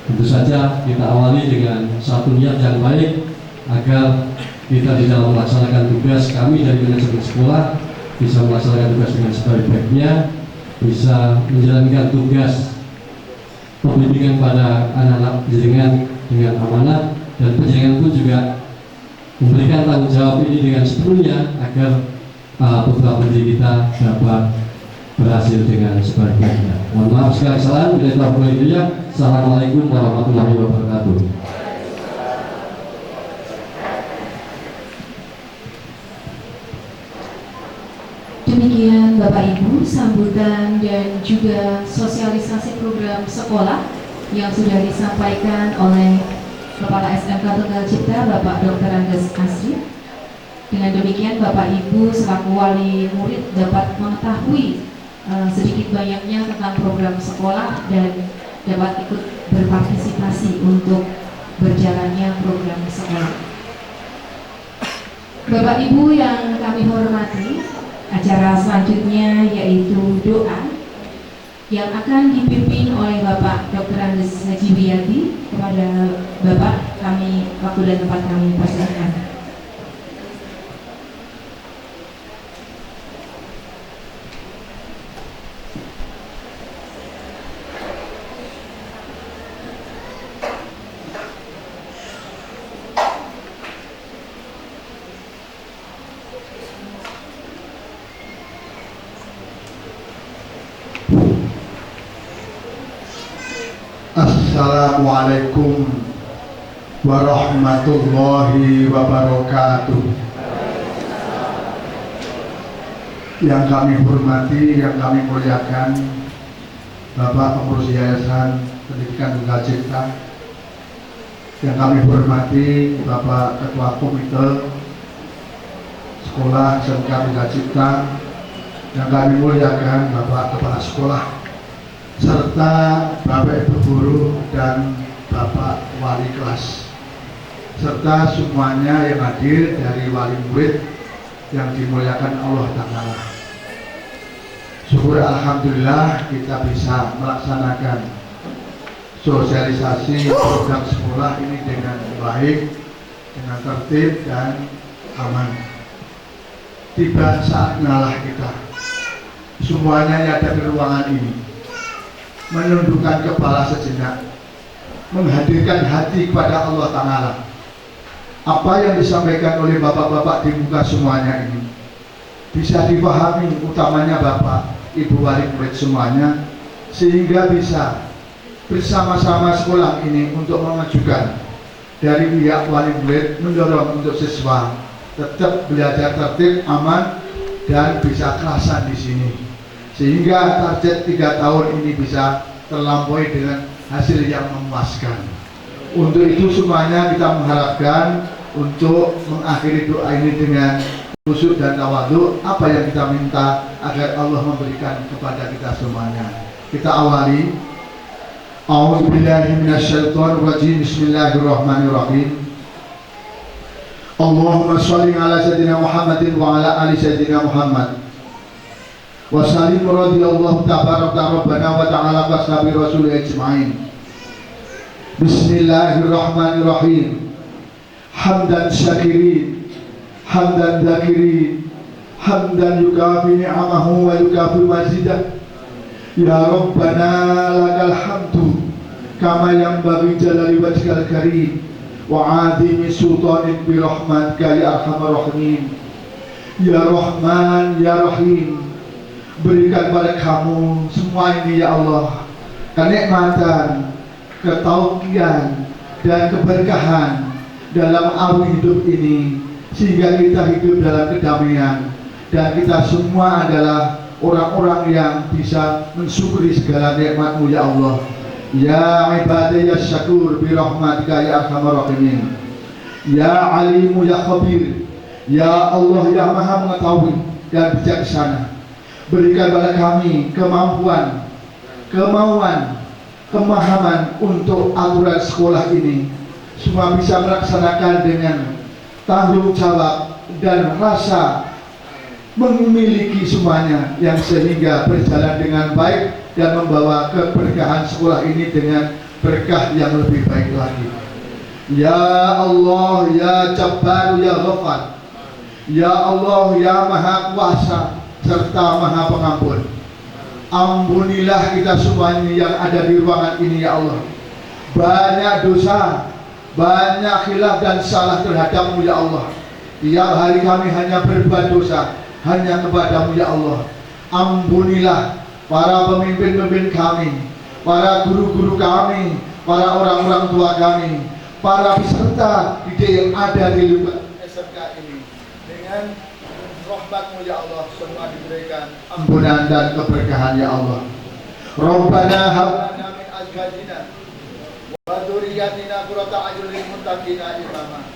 Tentu saja kita awali dengan satu niat yang baik agar kita di dalam melaksanakan tugas kami dari manajemen sekolah bisa melaksanakan tugas dengan sebaik-baiknya, bisa menjalankan tugas pembimbingan pada anak-anak penjaringan dengan amanah, dan penjaringan pun juga memberikan tanggung jawab ini dengan sepenuhnya agar putra putri kita dapat berhasil dengan sebaik-baiknya. Mohon maaf segala kesalahan. Assalamualaikum warahmatullahi wabarakatuh. Demikian Bapak Ibu sambutan dan juga sosialisasi program sekolah yang sudah disampaikan oleh Kepala SMK Tunggal Cipta Bapak Dr. Andes Asri. Dengan demikian Bapak Ibu selaku wali murid dapat mengetahui sedikit banyaknya tentang program sekolah dan dapat ikut berpartisipasi untuk berjalannya program sekolah. Bapak Ibu yang kami hormati, acara selanjutnya yaitu doa yang akan dipimpin oleh Bapak Dr. Andes Haji Wiyadi. Kepada Bapak, kami waktu dan tempat kami persilakan. Assalamualaikum warahmatullahi wabarakatuh. Yang kami hormati, yang kami muliakan Bapak Pengurus Yayasan Pendidikan Tunggal Cipta, yang kami hormati Bapak Ketua Komite Sekolah SMK Tunggal Cipta, yang kami muliakan Bapak Kepala Sekolah, serta Bapak Ibu Guru dan Bapak Wali Kelas, serta semuanya yang hadir dari wali murid yang dimuliakan Allah Ta'ala. Syukur Alhamdulillah kita bisa melaksanakan sosialisasi program sekolah ini dengan baik, dengan tertib dan aman. Tiba saatnya lah kita semuanya yang ada di ruangan ini menundukkan kepala sejenak, menghadirkan hati kepada Allah Ta'ala. Apa yang disampaikan oleh bapak-bapak di muka semuanya ini bisa dipahami, utamanya Bapak, Ibu wali murid semuanya, sehingga bisa bersama-sama sekolah ini untuk memajukan dari pihak wali murid, mendorong untuk siswa tetap belajar tertib, aman, dan bisa kelasan di sini, sehingga target 3 tahun ini bisa terlampaui dengan hasil yang memuaskan. Untuk itu semuanya kita mengharapkan untuk mengakhiri doa ini dengan khusyuk dan tawadhu, apa yang kita minta agar Allah memberikan kepada kita semuanya. Kita awali. A'udzubillahi minasyaitonir rajim. Bismillahirrahmanirrahim. Allahumma shalli ala sayyidina Muhammadin wa ala ali sayyidina Muhammad. Wa sallim radhiyallahu tabaraka rabbana wa ta'ala qasnabi rasul ajma'in. Bismillahirrahmanirrahim. Hamdan syakirin, hamdan dzakirin, hamdan yukafi ni'amahu wa yukafi mazidah. Ya Rabbana lakal hamdu kama yanbaghi jalali wajhikal karim wa 'azimi sultanik bi rahmatika ya arhamar rahimin. Ya Rahman ya Rahim, berikan pada kamu semua ini ya Allah kenikmatan, ketaufikan dan keberkahan dalam arti hidup ini, sehingga kita hidup dalam kedamaian dan kita semua adalah orang-orang yang bisa mensyukuri segala nikmat-Mu ya Allah. Ya ibadaya syakur bi rahmatika ya arhamar rahimin. Ya alimu ya khabir, ya Allah yang maha mengetahui dan bijaksana, berikan pada kami kemampuan, kemauan, kemahaman untuk aturan sekolah ini, semua bisa melaksanakan dengan tanggung jawab dan rasa memiliki semuanya, yang sehingga berjalan dengan baik dan membawa keberkahan sekolah ini dengan berkah yang lebih baik lagi. Ya Allah, ya Jabbar, ya Ghafar, ya Allah, ya Maha Kuasa serta Maha Pengampun, ampunilah kita semuanya yang ada di ruangan ini ya Allah. Banyak dosa, banyak khilaf dan salah terhadap-Mu ya Allah. Tiap hari kami hanya berbuat dosa hanya kepadamu ya Allah. Ampunilah para pemimpin-pemimpin kami, para guru-guru kami, para orang-orang tua kami, para peserta didik yang ada di lingkungan SMK ini. Dengan rahmat-Mu ya Allah, semua diberikan ampunan dan keberkahan ya Allah. Rabbana hab lana min azwajina wa dzurriyyatina qurrata a'yun lil muttaqina imama.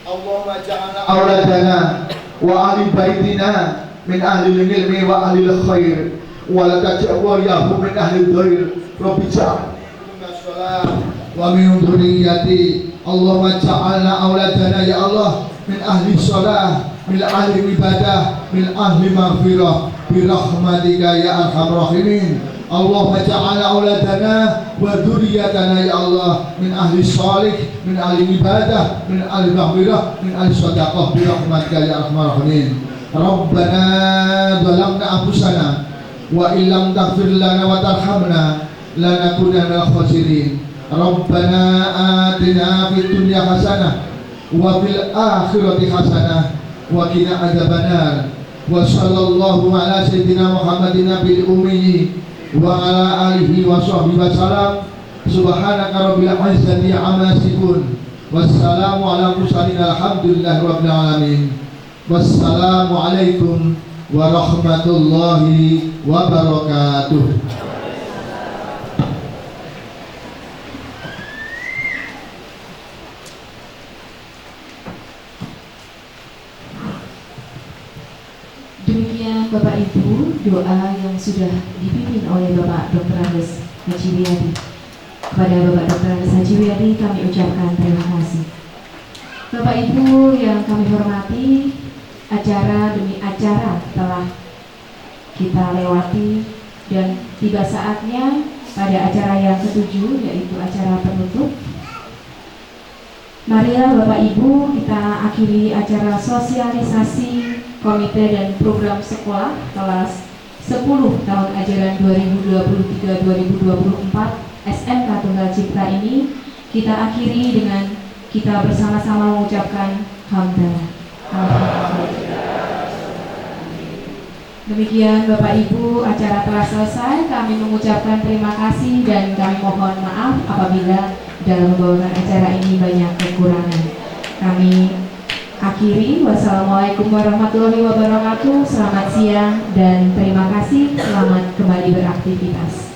Allahumma ja'alna auladana wa ahli baitina min ahli ilmi wa ahli khair wa la taj'alhum min ahli dhair. Rabbi ja'alna shalah wa min dzurriyyati. Allahumma ja'alna auladana ya Allah min ahli shalah, min ahli ibadah, min ahli maghfirah bi rahmatika ya arhamar rahimin. Allahumma ja'alna auladana wa dzurriyyatana ya Allah min ahli shalih, min ahli ibadah, min ahli maghfirah, min ahli shadaqah bi rahmatika ya arhamar rahimin. Rabbana zalamna anfusana wa illam taghfir lana wa tarhamna lanakunanna minal khasirin. Rabbana atina fid dunya hasanah wa fil akhirati hasanah wa qina adzabannar. Wa sallallahu ala sayyidina Muhammadin nabiyil ummi wa ala alihi wa sahbihi wasallam. Subhanaka rabbil izzati amma yasifun, wassalamu ala mursalin, alhamdulillahi rabbil alamin. Wassalamu alaikum warahmatullahi wabarakatuh. Demikian Bapak Ibu doa yang sudah dipimpin oleh Bapak Dr. Andes Haji Wiyadi. Kepada Bapak Dr. Andes Haji Wiyadi kami ucapkan terima kasih. Bapak Ibu yang kami hormati, acara demi acara telah kita lewati dan tiba saatnya pada acara yang ketujuh, yaitu acara penutup. Marilah Bapak Ibu kita akhiri acara sosialisasi Komite dan Program Sekolah kelas 10 tahun ajaran 2023-2024 SMK Tunggal Cipta ini kita akhiri dengan kita bersama-sama mengucapkan hamdalah. Demikian Bapak Ibu, acara telah selesai. Kami mengucapkan terima kasih dan kami mohon maaf apabila dalam membawakan acara ini banyak kekurangan. Kami akhiri. Wassalamualaikum warahmatullahi wabarakatuh. Selamat siang dan terima kasih. Selamat kembali beraktivitas.